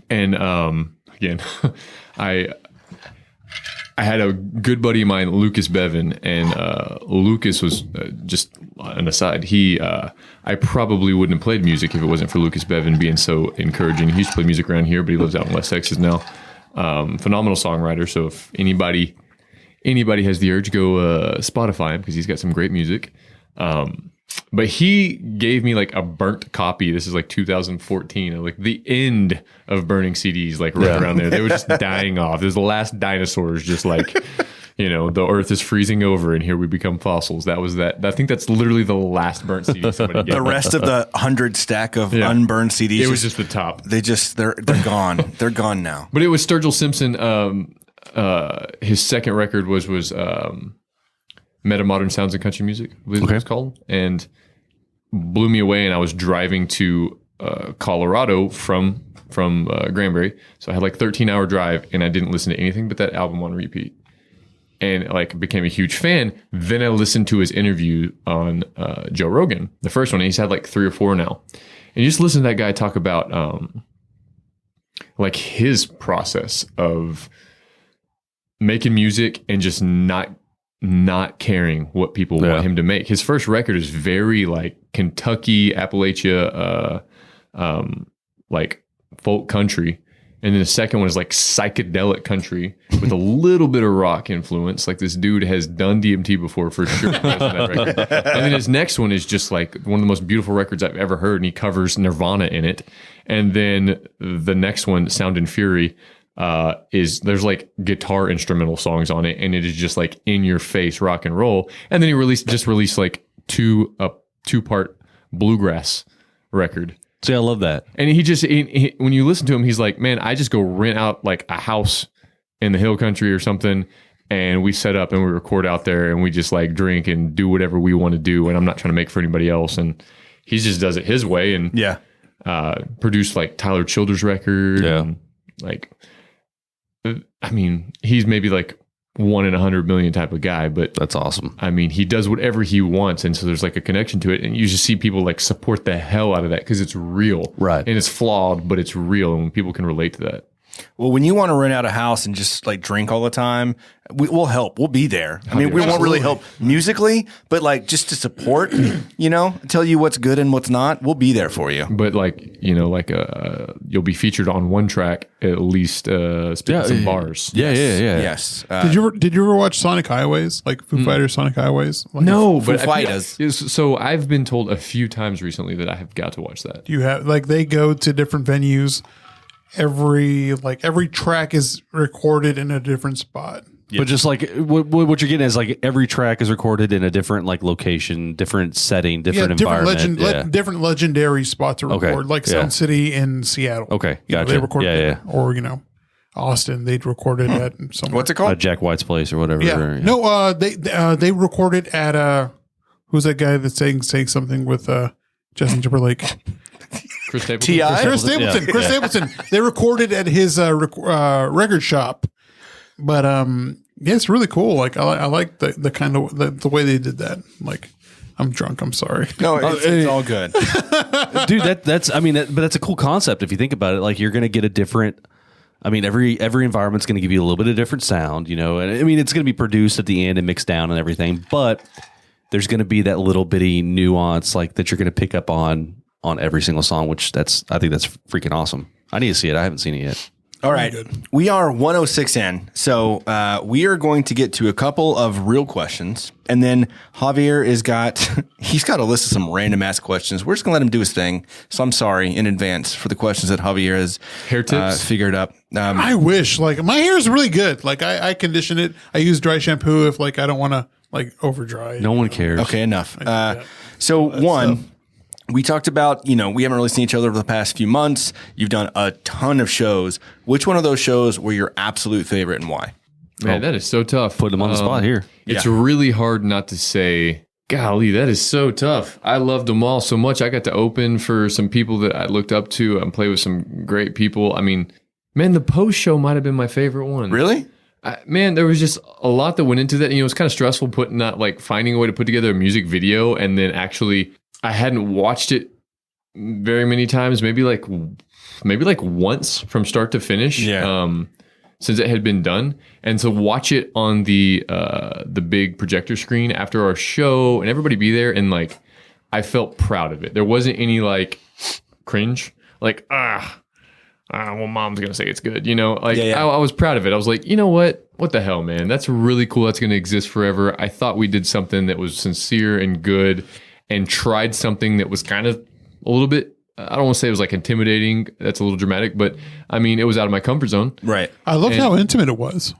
And again, I had a good buddy of mine, Lucas Bevan, and Lucas was just an aside. I probably wouldn't have played music if it wasn't for Lucas Bevan being so encouraging. He used to play music around here, but he lives out in West Texas now. Phenomenal songwriter. So if anybody has the urge, go Spotify him because he's got some great music. But he gave me like a burnt copy. This is like 2014, of like the end of burning CDs, like right around there. They were just dying off. There's the last dinosaurs, just like, the earth is freezing over and here we become fossils. That was that. I think that's literally the last burnt CD somebody gave The me. rest of the 100 stack of Yeah. unburned CDs. It was just the top. they're gone. They're gone now. But it was Sturgill Simpson. His second record was Meta Modern Sounds in Country Music, was what it's called, and blew me away. And I was driving to Colorado from Granbury, so I had like 13-hour drive, and I didn't listen to anything but that album on repeat, and like became a huge fan. Then I listened to his interview on Joe Rogan, the first one, and he's had like 3 or 4 now, and you just listen to that guy talk about like his process of making music and just not caring what people want him to make. His first record is very like Kentucky, Appalachia, like folk country. And then the second one is like psychedelic country with a little bit of rock influence. Like this dude has done DMT before for sure. Because of that record. And then his next one is just like one of the most beautiful records I've ever heard. And he covers Nirvana in it. And then the next one, Sound and Fury, there's like guitar instrumental songs on it, and it is just like in your face rock and roll. And then he released like two-part bluegrass record. See, I love that. And he when you listen to him, he's like, man, I just go rent out like a house in the hill country or something, and we set up and we record out there, and we just like drink and do whatever we want to do, and I'm not trying to make for anybody else. And he just does it his way, and produced like Tyler Childers' record. Yeah. And, like, I mean, he's maybe like 1 in 100 million type of guy, but That's awesome. I mean, he does whatever he wants, and so there's like a connection to it, and you just see people like support the hell out of that because it's real, Right. And it's flawed, but it's real, and people can relate to that. Well, when you want to rent out a house and just like drink all the time, we'll help. We'll be there. I mean, we won't really help musically, but like just to support, tell you what's good and what's not. We'll be there for you. But you'll be featured on one track at least, spitting some bars. Yeah. Yes. Did you ever watch Sonic Highways, like Foo Fighters Sonic Highways? Like, No, Foo but Fighters. So I've been told a few times recently that I have got to watch that. you have like they go to different venues. Every track is recorded in a different spot. But just like what you're getting is like every track is recorded in a different like location, different setting, different environment. Different legendary spots to record, like Sound City in Seattle. Okay, gotcha. They recorded Yeah. or Austin, they'd recorded at somewhere. What's it called? Jack White's place or whatever. Yeah. No, they recorded at who's that guy that's saying something with Justin Timberlake? Chris Stapleton. T.I.? Chris Stapleton. Chris Stapleton. They recorded at his record shop, but it's really cool. Like I like the kind of the way they did that. Like I'm drunk. I'm sorry. No, it's all good. Dude, that's a cool concept if you think about it. Like you're gonna get a different. I mean, every environment's going to give you a little bit of different sound, and I mean, it's going to be produced at the end and mixed down and everything, but there's going to be that little bitty nuance like that you're going to pick up on every single song, which I think that's freaking awesome. I need to see it. I haven't seen it yet. All right. We are 106 in. So we are going to get to a couple of real questions. And then Javier he's got a list of some random ass questions. We're just going to let him do his thing. So I'm sorry in advance for the questions that Javier has Hair tips? figured up. I wish like my hair is really good. Like I condition it. I use dry shampoo if like I don't want to like over dry. No one cares. Okay, enough. We talked about, we haven't really seen each other over the past few months. You've done a ton of shows. Which one of those shows were your absolute favorite and why? Man, that is so tough. Put them on the spot here. It's really hard not to say, golly, that is so tough. I loved them all so much. I got to open for some people that I looked up to and play with some great people. I mean, man, the post show might have been my favorite one. Really? Man, there was just a lot that went into that. It was kind of stressful finding a way to put together a music video and then actually... I hadn't watched it very many times, maybe like once from start to finish. Yeah. Since it had been done, and to watch it on the big projector screen after our show and everybody be there, and like I felt proud of it. There wasn't any like cringe, like well, mom's gonna say it's good, I was proud of it. I was like, you know what the hell, man, that's really cool. That's gonna exist forever. I thought we did something that was sincere and good. And tried something that was kind of a little bit, I don't want to say it was like intimidating. That's a little dramatic, but I mean, it was out of my comfort zone. Right. I loved how intimate it was.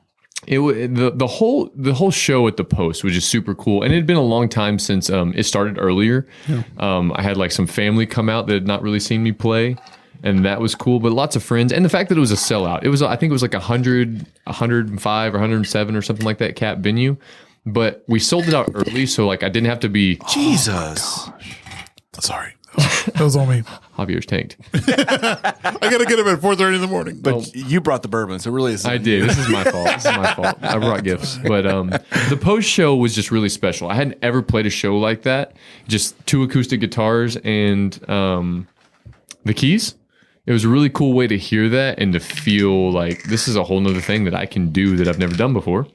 The whole show at the Post was just super cool. And it had been a long time since it started earlier. Yeah. I had like some family come out that had not really seen me play. And that was cool, but lots of friends. And the fact that it was a sellout. I think it was like 100, 105 or 107 or something like that cap venue. But we sold it out early, so like I didn't have to be... Jesus. Sorry. That was all me. Javier's tanked. I got to get him at 4:30 in the morning. But you brought the bourbon, so it really is... I did. This is my fault. I brought gifts. But the post show was just really special. I hadn't ever played a show like that. Just 2 acoustic guitars and the keys. It was a really cool way to hear that and to feel like this is a whole nother thing that I can do that I've never done before.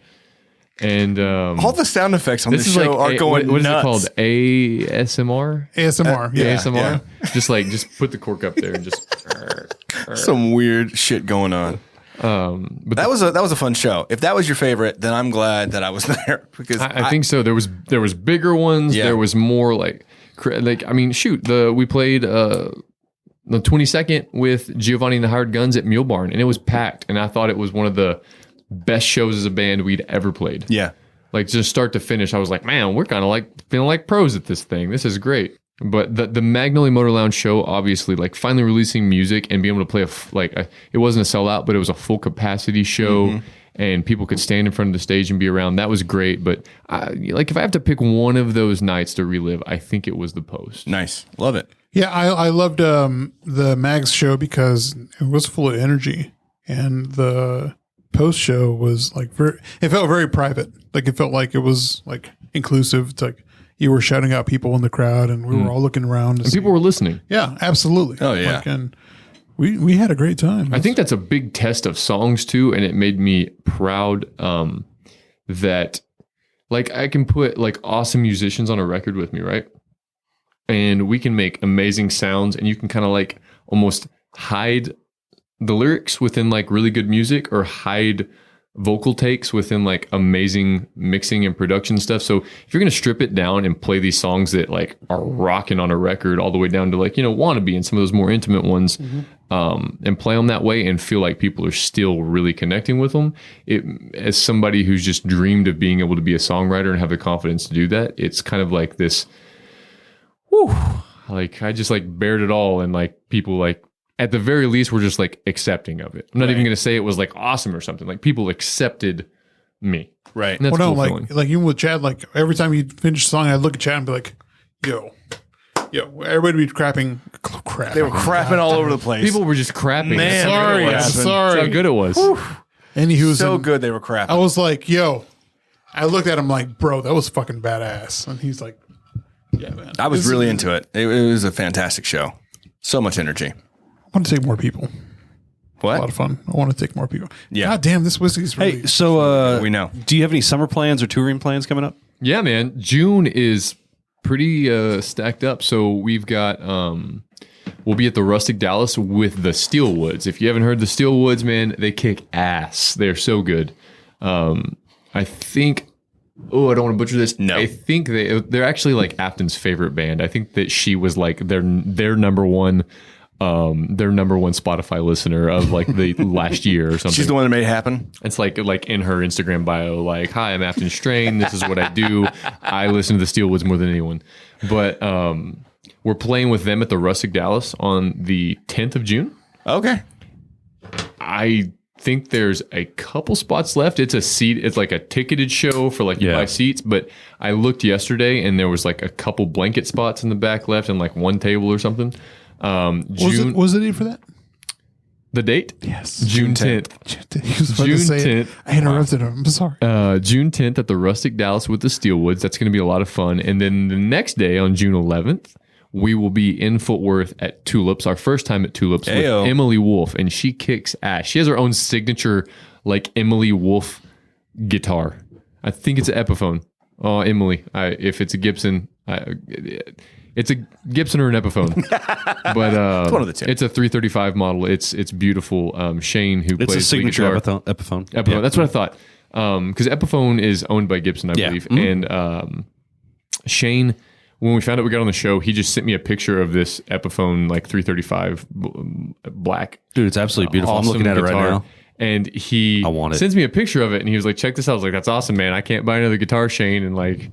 And all the sound effects on this show are going what nuts. Is it called? ASMR? ASMR. Yeah. ASMR? Yeah. Just put the cork up there and just... Some weird shit going on. But that was a fun show. If that was your favorite, then I'm glad that I was there because I think so. There was bigger ones. Yeah. There was more I mean, shoot, we played the 22nd with Giovanni and the Hired Guns at Mule Barn, and it was packed. And I thought it was one of the best shows as a band we'd ever played. Yeah. Like just start to finish, I was like, man, we're kind of like feeling like pros at this thing. This is great. But the Magnolia Motor Lounge show, obviously, like finally releasing music and being able to play it wasn't a sellout, but it was a full capacity show, and people could stand in front of the stage and be around. That was great. But if I have to pick one of those nights to relive, I think it was the Post. Nice, love it. Yeah, I loved the Mags show because it was full of energy, and the Post show was like it felt very private. Like it felt like it was like inclusive. It's like you were shouting out people in the crowd, and we were all looking around, and people were listening. Yeah, absolutely. Oh yeah, and We had a great time. I think that's a big test of songs too, and it made me proud that like I can put like awesome musicians on a record with me, right? And we can make amazing sounds, and you can kind of like almost hide the lyrics within like really good music, or hide vocal takes within like amazing mixing and production stuff. So if you're going to strip it down and play these songs that like are rocking on a record all the way down to like, Wannabe and some of those more intimate ones, and play them that way and feel like people are still really connecting with them. As somebody who's just dreamed of being able to be a songwriter and have the confidence to do that, it's kind of like this, like I just like bared it all, and like people like, at the very least, we're just like accepting of it. I'm not even going to say it was like awesome or something. Like people accepted me. Right. And that's well, no, cool like feeling. like even with Chad, like every time you'd finish a song, I'd look at Chad and be like, yo, everybody would be crapping. Crap. They were crapping all over the place. People were just crapping. Man, Sorry, what I'm happened? sorry. That's how good it was. And he was so good they were crapping. I was like, yo, I looked at him like, bro, that was fucking badass. And he's like, yeah, man. I was really into it. It was a fantastic show. So much energy. I want to take more people. What? A lot of fun. I want to take more people. Yeah. God damn, this whiskey's really. Hey, so We know. do you have any summer plans or touring plans coming up? Yeah, man. June is pretty stacked up. So we've got we'll be at the Rustic Dallas with the Steelwoods. If you haven't heard the Steelwoods, man, they kick ass. They're so good. I think I don't want to butcher this. No. I think they're actually like Afton's favorite band. I think that she was like their number one Spotify listener of like the last year or something. She's the one that made it happen. It's like in her Instagram bio, like, hi, I'm Afton Strain. This is what I do. I listen to the Steelwoods more than anyone. But we're playing with them at the Rustic Dallas on the 10th of June. Okay. I think there's a couple spots left. It's like a ticketed show for like you buy seats. But I looked yesterday and there was like a couple blanket spots in the back left and like one table or something. was it for that? The date? Yes. June 10th. He was about to say it. I interrupted him. I'm sorry. June 10th at the Rustic Dallas with the Steelwoods. That's going to be a lot of fun. And then the next day on June 11th, we will be in Fort Worth at Tulips, our first time at Tulips with Emily Wolf, and she kicks ass. She has her own signature, like Emily Wolf guitar. I think it's an Epiphone. Oh, Emily. If it's a Gibson, it's a Gibson or an Epiphone. But It's one of the two. It's a 335 model. It's beautiful. Shane, who It's plays a signature lead guitar, Epiphone. Epiphone. That's what I thought. Because Epiphone is owned by Gibson, I believe. And Shane, when we found out we got on the show, he just sent me a picture of this Epiphone like 335 black. Dude, it's absolutely beautiful. I'm awesome looking at it right guitar. now. And he want it. sends me a picture of it, and he was like, check this out. I was like, that's awesome, man. I can't buy another guitar, Shane. And like,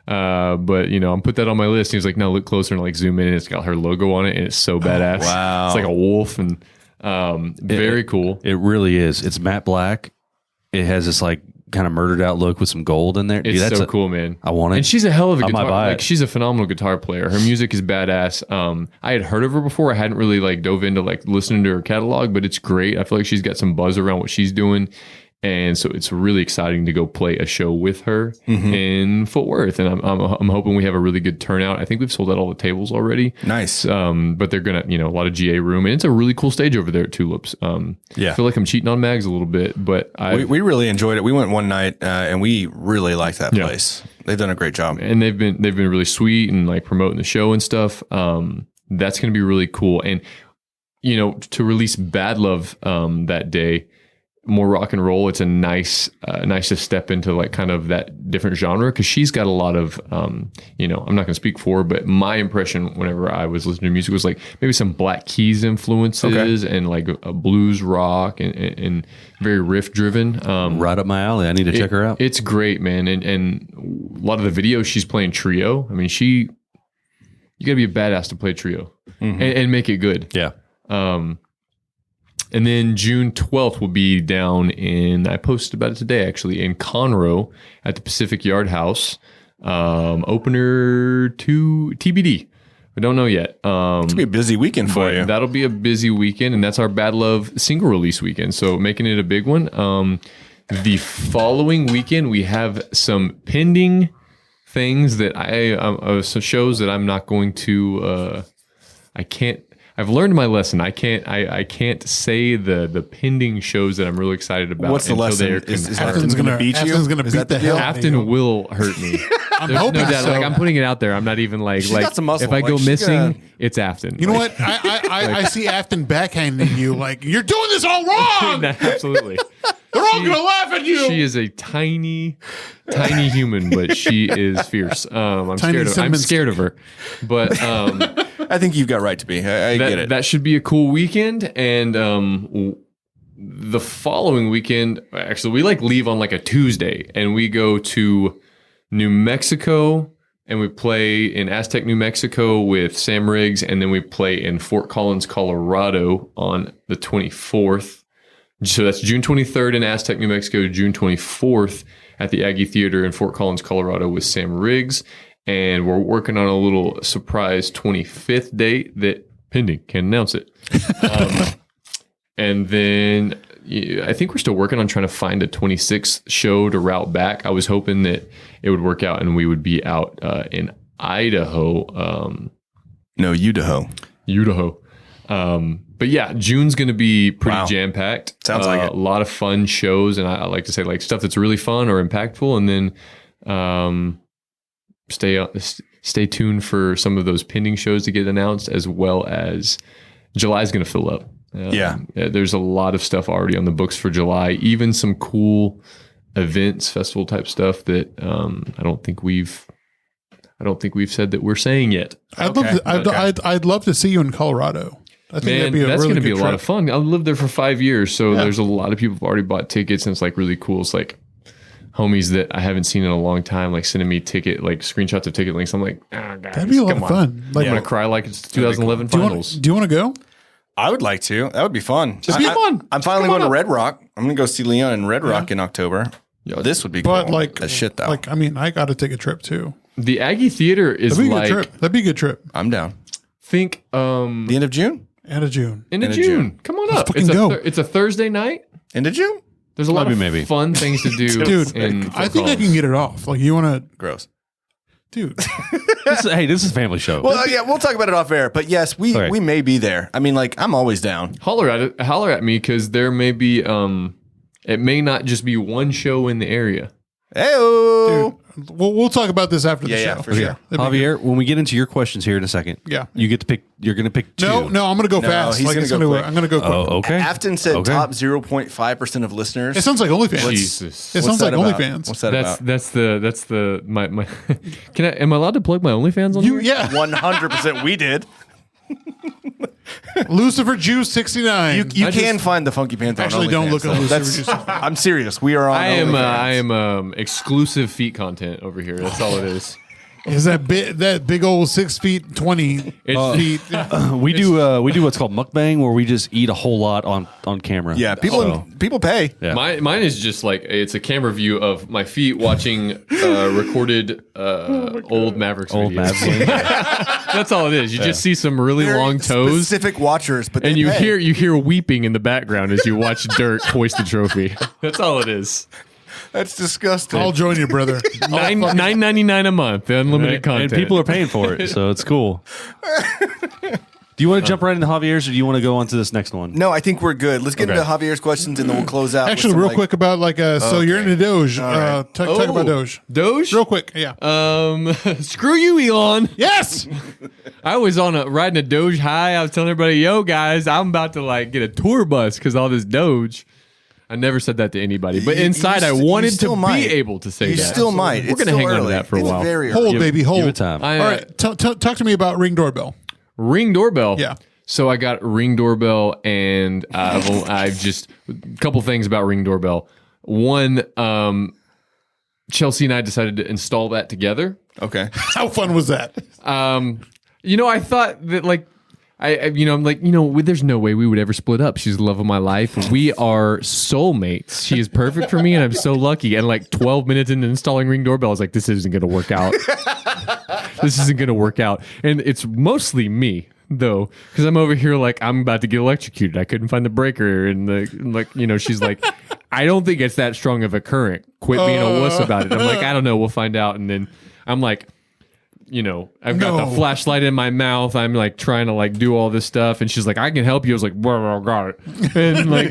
but I'm put that on my list. And he was like, no, look closer and like zoom in, and it's got her logo on it, and it's so badass. Wow. It's like a wolf, and very cool. It really is. It's matte black. It has this like kind of murdered out look with some gold in there. It's Dude, so cool, man. I want it. And she's a hell of a I might guitar. buy Like it. she's a phenomenal guitar player. Her music is badass. I had heard of her before. I hadn't really like dove into like listening to her catalog, but it's great. I feel like she's got some buzz around what she's doing. And so it's really exciting to go play a show with her in Fort Worth. And I'm hoping we have a really good turnout. I think we've sold out all the tables already. Nice. But they're going to, a lot of GA room. And it's a really cool stage over there at Tulips. Yeah. I feel like I'm cheating on Mags a little bit, but We really enjoyed it. We went one night and we really liked that place. They've done a great job. and they've been really sweet and like promoting the show and stuff. That's going to be really cool. And, to release Bad Love that day, more rock and roll. It's a nice to step into like kind of that different genre, because she's got a lot of, I'm not going to speak for her, but my impression whenever I was listening to music was like maybe some Black Keys influences and like a blues rock and very riff driven. right up my alley. I need to check her out. It's great, man. And a lot of the videos she's playing trio. I mean, you got to be a badass to play trio and make it good. Yeah. And then June 12th will be down I posted about it today actually, in Conroe at the Pacific Yard House. Opener to TBD. I don't know yet. It's going to be a busy weekend for you. That'll be a busy weekend, and that's our Bad Love single release weekend. So making it a big one. The following weekend, we have some pending things that some shows that I'm not going to, I've learned my lesson. I can't say the pending shows that I'm really excited about. What's the until lesson? they're Is confirmed. Afton's going to beat you? Afton's going to Is beat that the the hell deal? out of you. Afton will hurt me. I'm There's hoping no doubt. so. Like I'm putting it out there. I'm not even like She's got some muscle. if I go Like, she's missing, gonna- it's Afton. You know what? I see Afton backhanding you like, you're doing this all wrong. Absolutely. They're all going to laugh at you. She is a tiny human, but she is fierce. I'm Tiny scared. I'm cinnamon scared of her. But I think you've got right to be. I get it. that should be a cool weekend. And the following weekend, actually, we like leave on like a Tuesday, and we go to New Mexico, and we play in Aztec, New Mexico with Sam Riggs, and then we play in Fort Collins, Colorado on the 24th. So that's June 23rd in Aztec, New Mexico, June 24th at the Aggie Theater in Fort Collins, Colorado with Sam Riggs. And we're working on a little surprise 25th date that pending, can't announce it. And then I think we're still working on trying to find a 26th show to route back. I was hoping that it would work out and we would be out in Idaho. No, Idaho. Idaho. But yeah, June's going to be pretty jam-packed. Sounds like it. A lot of fun shows, and I like to say like stuff that's really fun or impactful, and then stay tuned for some of those pending shows to get announced, as well as July's going to fill up. There's a lot of stuff already on the books for July, even some cool events, festival type stuff that I don't think we've said that we're saying yet. I'd love to see you in Colorado. I think that'd be a that's really going to be good a lot trip. of fun. I lived there for 5 years, so there's a lot of people who've already bought tickets, and it's like really cool. It's like homies that I haven't seen in a long time, like sending me screenshots of ticket links. I'm like, guys, That'd be a lot of fun. Like, I'm gonna cry like it's 2011 do finals. you want to go? I would like to. That would be fun. It'd be fun. I'm finally Come going on to up. Red Rock. I'm going to go see Leon in Red Rock in October. This would be cool. But like, as shit though. Like, I mean, I got to take a trip too. The Aggie Theater is That'd be a like good trip. That'd be a good trip. I'm down. think The end of June. End of June. end of June. Come on up. fucking It's go. it's a Thursday night. End of June. There's a lot of Maybe. fun things to do. Dude, in I Fort think I Collins. can get it off. Like, you want to, Gross. dude. This is a family show. Well, yeah, we'll talk about it off air. But yes, we may be there. I mean, like, I'm always down. Holler at me because there may be it may not just be one show in the area. Hey-o. Dude, we'll talk about this after the Yeah, show. for sure. That'd be Javier, when we get into your questions here in a second, Yeah. you get to pick. You're going to pick two. good. No, I'm going to go fast. he's Like, gonna it's go gonna- quick. I'm going to go quick. Oh, okay. Afton said Okay. top 0.5% of listeners. It sounds like OnlyFans. Jesus. It sounds What's like that about? OnlyFans. What's that about? That's the my am I allowed to plug my OnlyFans on You, here? yeah. 100% we did. Lucifer Juice 69. You can find the Funky Panther. on Actually, don't OnlyFans, look at though. Lucifer That's- Juice. I'm serious. We are on. I OnlyFans. am exclusive feet content over here. That's all it is. Is that big old 6 feet 20 It's feet? We do what's called mukbang, where we just eat a whole lot on camera. Yeah, people pay. Yeah. mine is just like it's a camera view of my feet watching recorded old Mavericks Old videos. Mavs. That's all it is. You just see some really Very long toes. Specific watchers, but And they you pay. hear weeping in the background as you watch Dirk hoist the trophy. That's all it is. That's disgusting. I'll join you, brother. $9.99 a month, unlimited content. And people are paying for it, so it's cool. Do you want to jump right into Javier's, or do you want to go on to this next one? No, I think we're good. Let's get into Javier's questions, and then we'll close out. Actually, with real some, quick about so you're into Doge. right. Talk about Doge. Doge? Real quick, yeah. Screw you, Elon. Yes. I was riding a Doge high. I was telling everybody, yo, guys, I'm about to get a tour bus because all this Doge. I never said that to anybody, but inside I wanted to might. be able to say You that. still might. We're It's going to still hang on to early. that for a It's while. very Hold, early. baby, hold. Give it time. I, All right. Talk to me about Ring Doorbell. Ring doorbell. Yeah. So I got Ring doorbell, and I've just a couple things about Ring doorbell. One, Chelsea and I decided to install that together. Okay. How fun was that? I thought that I'm like, there's no way we would ever split up. She's the love of my life. We are soulmates. She is perfect for me, and I'm so lucky. And 12 minutes into installing Ring doorbell, I was like, this isn't going to work out. This isn't going to work out. And it's mostly me, though, because I'm over here I'm about to get electrocuted. I couldn't find the breaker, and she's like, I don't think it's that strong of a current. Quit being a wuss about it. I'm like, I don't know. We'll find out. And then I'm like, I've got the flashlight in my mouth. I'm like trying to like do all this stuff. And she's like, I can help you. I was like, well, got it. And like,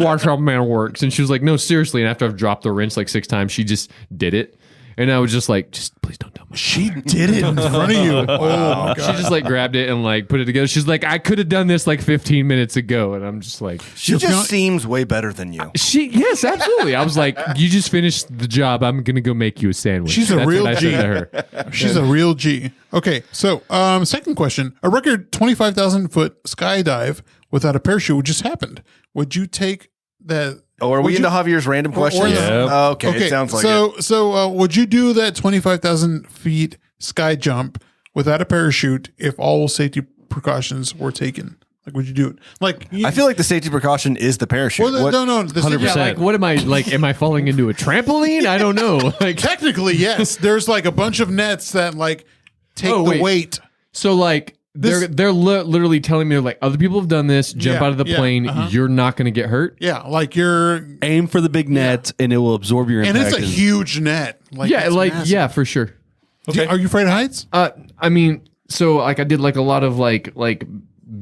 watch how man works. And she was like, no, seriously. And after I've dropped the wrench like 6 times, she just did it. And I was just like, just please don't tell me. She did it in front of you. Oh, my God. She just like grabbed it and like put it together. She's like, I could have done this like 15 minutes ago. And I'm just like, She just seems way better than you. yes, absolutely. I was like, you just finished the job. I'm going to go make you a sandwich. She's a That's real what I G. said to her. She's a real G. Okay, so second question. A record 25,000 foot skydive without a parachute just happened. Would you take that? Oh, are we into Javier's random questions? Yeah. Oh, okay, it sounds like it. So would you do that 25,000 feet sky jump without a parachute if all safety precautions were taken? Like, would you do it? Like, I feel like the safety precaution is the parachute. well, no. 100%. Yeah, like, what am I like? Am I falling into a trampoline? I don't know. Like, Technically, yes. There's like a bunch of nets that like take the weight. so like. They're literally telling me, they're like, other people have done this. Jump out of the plane. You're not going to get hurt. Yeah, like you're, Aim for the big net, and it will absorb your and impact. it's a huge net. Like, Yeah, it's like massive. for sure. Are you afraid of heights? I mean, so like I did like a lot of like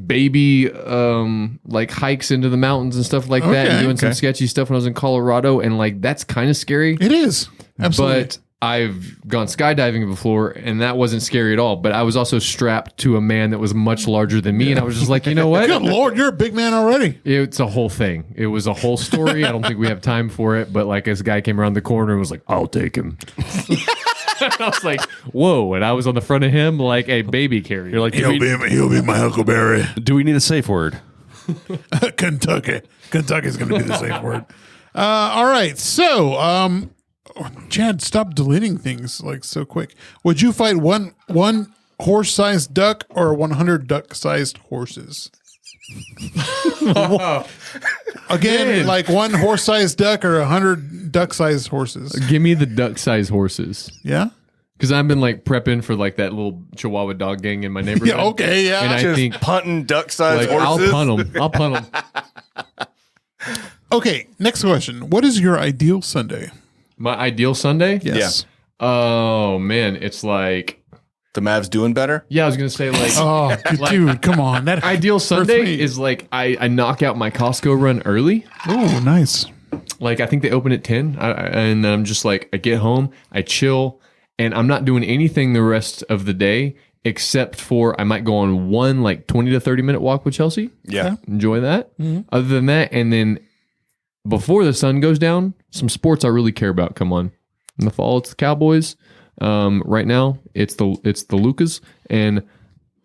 baby like hikes into the mountains and stuff like that, and doing some sketchy stuff when I was in Colorado, and like that's kind of scary. It is. Absolutely. But I've gone skydiving before, and that wasn't scary at all. But I was also strapped to a man that was much larger than me, and I was just like, you know what? Good Lord, you're a big man already. It's a whole thing. It was a whole story. I don't think we have time for it. But like, this guy came around the corner and was like, "I'll take him." I was like, "Whoa!" And I was on the front of him like a baby carrier. You're like, He'll be my Huckleberry. do we need a safe word? Kentucky. Kentucky's going to be the safe word. All right. So, Chad, stop deleting things like so quick. Would you fight one horse-sized duck or 100 duck-sized horses? Again, like one horse-sized duck or 100 duck-sized horses. Give me the duck-sized horses. Yeah. Because I've been like prepping for like that little Chihuahua dog gang in my neighborhood. Yeah. Okay. Yeah. And I Just think punting duck-sized like horses. I'll punt them. Okay. Next question. What is your ideal Sunday? My ideal Sunday? Yes. Oh man, it's like The Mavs doing better? I was gonna say like Oh, dude, come on. That ideal hurts Sunday me. is like I knock out my Costco run early. Oh, nice. Like I think they open at 10, and I'm just like I get home, I chill, and I'm not doing anything the rest of the day except for I might go on one like 20 to 30 minute walk with Chelsea. Yeah. Enjoy that. Other than that, and then before the sun goes down, some sports I really care about come on. In the fall, it's the Cowboys. Right now, it's the Lucas, and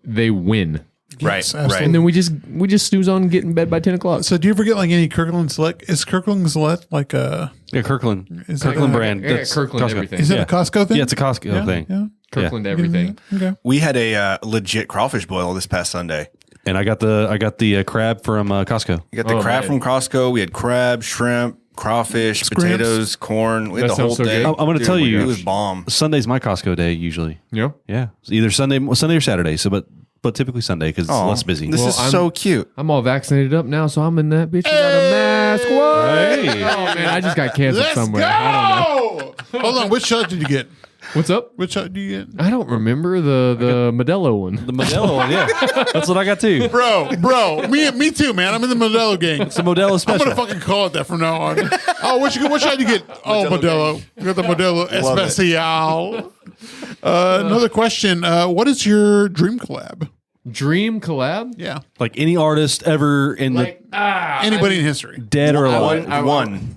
they win. Yes, Right. absolutely. And then we just snooze on and get in bed by 10 o'clock. So do you ever get like any Kirkland Select? Is Kirkland Select like a Yeah, Kirkland. Is Kirkland that- brand. I got That's Kirkland Costco. everything. is it Yeah. a Costco thing? Yeah, it's a Costco thing. Yeah. Kirkland everything. Okay. We had a legit crawfish boil this past Sunday. And I got the crab from Costco. We got the Oh, crab man. from Costco. We had crab, shrimp, crawfish, potatoes, corn. We had That the whole sounds so day. good. I'm gonna tell you- it was bomb. Sunday's my Costco day usually. Yeah. Yeah, it's either Sunday or Saturday. So, but typically Sunday because it's Aw, less busy. This is so cute. I'm all vaccinated up now, so I'm in that bitch without a mask. What? Hey. Oh man, I just got canceled Let's somewhere. I don't know. go. Hold on. Which shot did you get? What's up? Which shot did you get? I don't remember the Modelo one. The Modelo one, yeah, that's what I got too. Bro, me too, man. I'm in the Modelo gang. It's a Modelo I'm special. gonna fucking call it that from now on. Oh, what shot did you get? Oh, Modelo. You got the Modelo Especial. Another question. What is your dream collab? Dream collab? Yeah. Like any artist ever in Anybody in history. the dead or alive. One.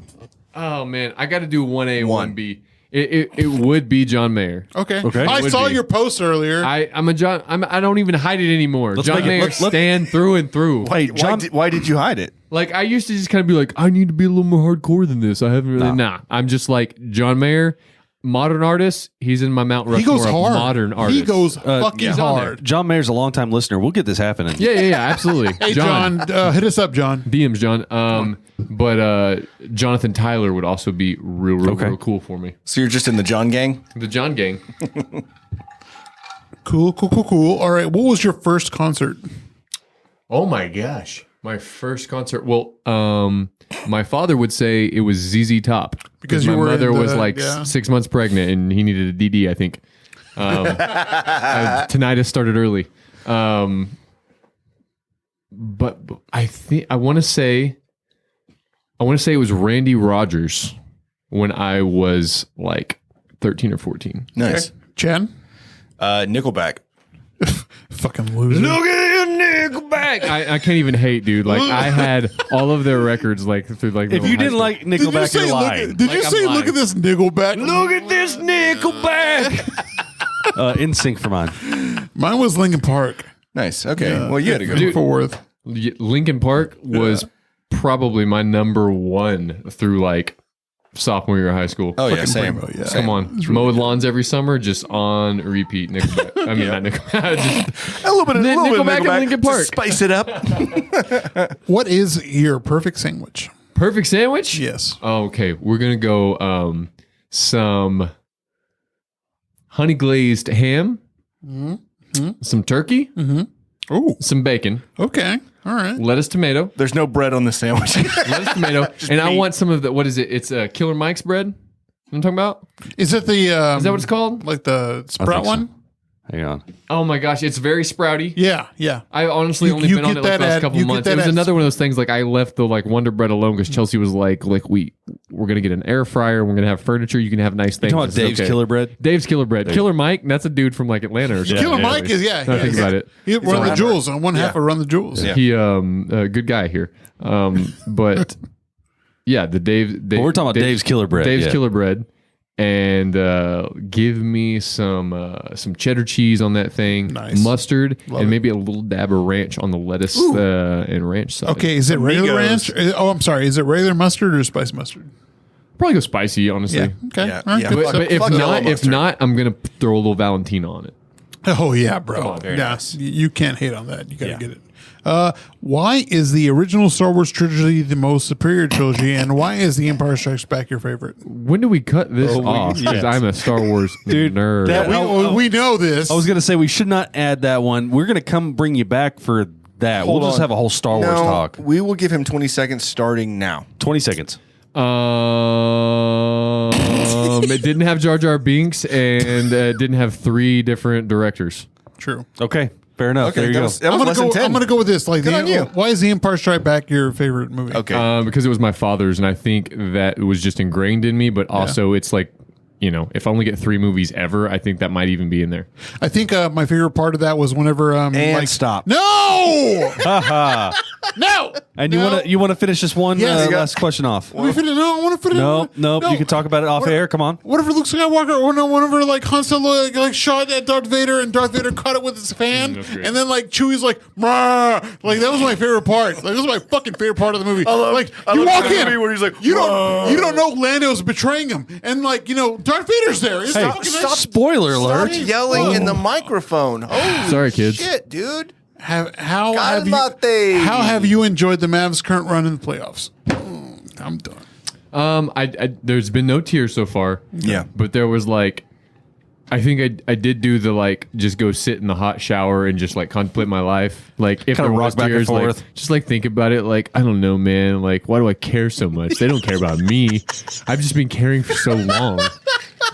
Oh man, I got to do 1A, One. 1B. It would be John Mayer. Okay. Okay. I Would saw be. your post earlier. I don't even hide it anymore. Let's John make it- Mayer let's- stand through and through. Wait, why did you hide it? Like I used to just kind of be like, I need to be a little more hardcore than this. I haven't really. Nah, I'm just like John Mayer, modern artist. He's in my Mount he Rushmore goes of hard. modern artists. He goes fucking he's on there. hard. John Mayer's a longtime listener. We'll get this happening. Yeah, absolutely. Hey, John, hit us up, John. DMs, John. But Jonathan Tyler would also be real cool for me. So you're just in the John gang? The John Gang. Cool. All right. What was your first concert? Oh my gosh. My first concert. Well, my father would say it was ZZ Top Because my you were mother in was the- like yeah. 6 months pregnant and he needed a DD, I think. Tinnitus started early. But I want to say it was Randy Rogers when I was like 13 or 14. Nice. Chen? Nickelback. Fucking loser. Look at Nickelback. I can't even hate, dude. Like I had all of their records like through like. If you didn't like Nickelback, you're look lying. at, did you say look at this Nickelback? Look at this Nickelback. In sync for mine. Mine was Linkin Park. Nice. Okay. Well, you had to go. Dude. For worth. Linkin Park was probably my number one through like sophomore year of high school. Oh yeah, same. Rainbow, yeah. Come on, mowed lawns every summer, just on repeat. Nickelback. I mean, not Nickelback. Just A little bit of Nickelback and Nickelback Linkin to Park. spice it up. What is your perfect sandwich? Perfect sandwich. Yes. Oh, okay, we're gonna go some honey glazed ham, some turkey, Oh, some bacon, okay. All right. lettuce, tomato, There's no bread on the sandwich. lettuce, tomato, and I want some of the what is it? It's Killer Mike's bread. You know what I'm talking about? Is it the Is that what it's called? like the sprout so. one? Hang on. Oh my gosh, it's very sprouty. Yeah, yeah. I honestly You- only you been on get it like that the last at- couple you get months. that It was at- another one of those things like I left the like Wonder Bread alone because Chelsea was like we're gonna get an air fryer, we're gonna have furniture, you can have nice things. You talking about I said, Dave's okay. Killer Bread? Dave's Killer Bread. Killer Mike, that's a dude from like Atlanta or something. Killer Yeah, Mike is Now I think about it. He Run the rapper. Jewels on one half of Run the Jewels. Yeah. He good guy here. But yeah, the Dave Well, we're talking about Dave's Killer Bread. Dave's yeah. Killer Bread. And give me some cheddar cheese on that thing, Nice. mustard, Love and it. maybe a little dab of ranch on the lettuce and ranch side. Okay, is it regular ranch? Amigos. Oh, I'm sorry. Is it regular mustard or spice mustard? Probably go spicy, honestly. Yeah. Okay. Yeah, All right, yeah. good. But if Fuck yellow not, mustard. I'm gonna throw a little Valentina on it. Oh yeah, bro. on, very Yeah, nice. you can't hate on that. You gotta Yeah. get it. Why is the original Star Wars trilogy the most superior trilogy, and why is The Empire Strikes Back your favorite? When do we cut this Oh, off? Because I'm a Star Wars nerd. that- We know this. I was going to say we should not add that one. We're going to come bring you back for that. Hold we'll just on. have a whole Star Wars No, talk. we will give him 20 seconds starting now. 20 seconds. It didn't have Jar Jar Binks and it didn't have 3 different directors. True. Okay. Fair enough. Okay, there you that go. was, that was less than 10. I'm gonna go with this. Like, Good on you. why is The Empire Strikes Back your favorite movie? Okay. Because it was my father's, and I think that it was just ingrained in me. But also, it's like, if I only get 3 movies ever, I think that might even be in there. I think my favorite part of that was whenever And stop. No, no. And No. you want to finish this one Yes. last question off? Let me finish. No, I want to finish. No, you can talk about it off air. Come on. Whatever Luke Skywalker, or no, whenever like Han Solo like shot at Darth Vader, and Darth Vader caught it with his fan, that's great. and then like Chewie's like, "Mah!" Like that was my favorite part. Like, this was my fucking favorite part of the movie. Like you walk in, where he's like, you don't know Lando's betraying him, and like Darth Vader's there. It's Hey, fucking- spoiler alert. Stop yelling in the microphone. Oh, Sorry, kids. Shit, dude. How Calmate. have you enjoyed the Mavs' current run in the playoffs? I'm done. I there's been no tears so far. Yeah. But there was like, I think I did do the like just go sit in the hot shower and just like contemplate my life. Like if Kinda there rock was back and tears, like, forth. just like think about it. Like I don't know, man. Like why do I care so much? They don't care about me. I've just been caring for so long.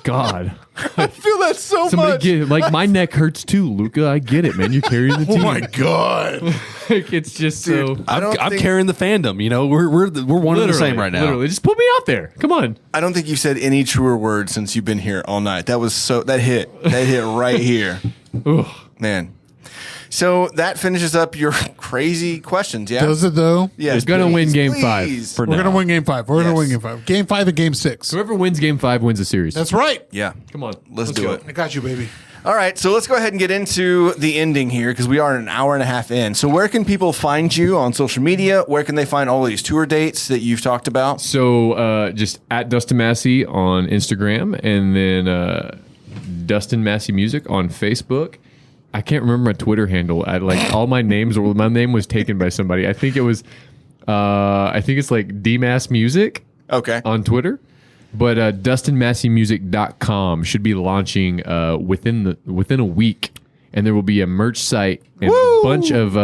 God, I feel that so somebody much. get it. Like my neck hurts too, Luca. I get it, man. You're carrying the Oh team. my god! Like it's just so. I don't I'm think- carrying the fandom. We're one and the same right now. Literally, just put me out there. Come on. I don't think you've said any truer words since you've been here all night. That hit right here, Ugh. man. So that finishes up your crazy questions. Yeah. Does it though? Yes, We're gonna win please, Game 5 please. For We're now. gonna win Game 5. We're gonna Yes. win Game 5. Game 5 and Game 6. Whoever wins Game 5 wins the series. That's right. Yeah. Come on, Let's do go. it. I got you, baby. All right, so let's go ahead and get into the ending here because we are an hour and a half in. So where can people find you on social media? Where can they find all these tour dates that you've talked about? So just at Dustin Massey on Instagram, and then Dustin Massey Music on Facebook. I can't remember my Twitter handle. I like all my names. My name was taken by somebody. I think it was. I think it's like DMass Music Okay. on Twitter. But DustinMasseyMusic.com should be launching within a week, and there will be a merch site and a bunch of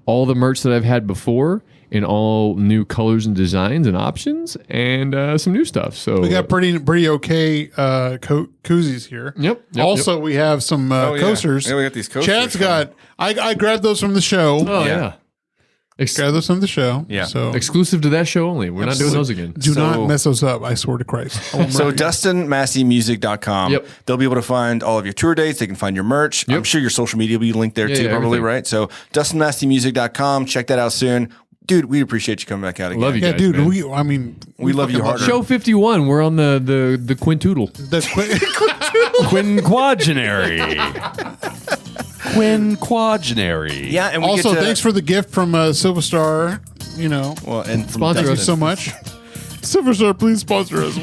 all the merch that I've had before, in all new colors and designs and options, and some new stuff. So We got pretty okay koozies here. Yep. Also, we have some coasters. Yeah, we got these coasters. Chad's got. I grabbed those from the show. Oh yeah. Grabbed those from the show. Yeah. So Exclusive to that show only. We're not doing those again. do not mess those up. I swear to Christ. So DustinMasseyMusic.com. Yep. They'll be able to find all of your tour dates. They can find your merch. Yep. I'm sure your social media will be linked there too, yeah, probably, everything. right? So DustinMasseyMusic.com. Check that out soon. Dude, we appreciate you coming back out again. Love you Yeah, guys, dude. man. We love you fucking harder. Show 51. We're on the quintoodle. Quinquagenary. Quinquagenary. Yeah, and we Also, get to, thanks for the gift from Silver Star. You know, well, and from Sponsor thank you us. so much. Silver Star, please sponsor us.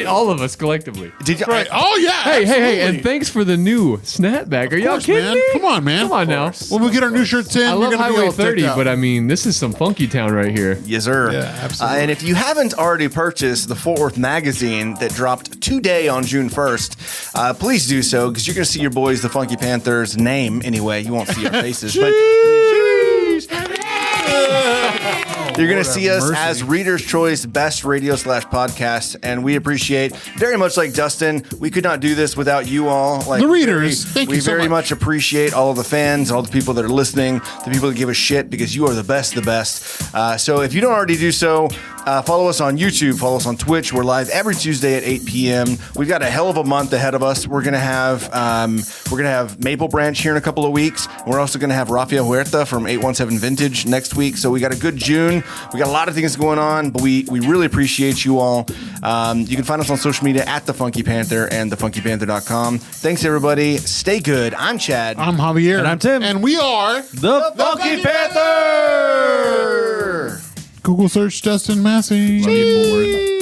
All of us collectively. Did you, Right. Oh yeah. Hey, absolutely. and thanks for the new snapback. Are y'all course, kidding man. me? Come on, man. Come on now. When we get our new shirts in, I we're love gonna be Highway all 30, decked out. but I mean, this is some funky town right here. Yes, sir. Yeah, absolutely. And if you haven't already purchased the Fort Worth magazine that dropped today on June 1st, please do so because you're going to see your boys, the Funky Panthers, name anyway. You won't see our faces, but you're going to see us mercy. as Reader's Choice Best Radio / Podcast, and we appreciate very much like Dustin. We could not do this without you all. Like The readers, thank we you so very much. much appreciate all of the fans, all the people that are listening, the people that give us shit because you are the best, the best. So if you don't already do so, follow us on YouTube, follow us on Twitch. We're live every Tuesday at 8 p.m. We've got a hell of a month ahead of us. We're gonna have Maple Branch here in a couple of weeks. We're also gonna have Rafael Huerta from 817 Vintage next week. So we got a good June. We got a lot of things going on, but we really appreciate you all. You can find us on social media at The Funky Panther and thefunkypanther.com. Thanks, everybody. Stay good. I'm Chad. I'm Javier. And I'm Tim. And we are The Funky Panther! Google search Dustin Massey. Love you, Fort Worth.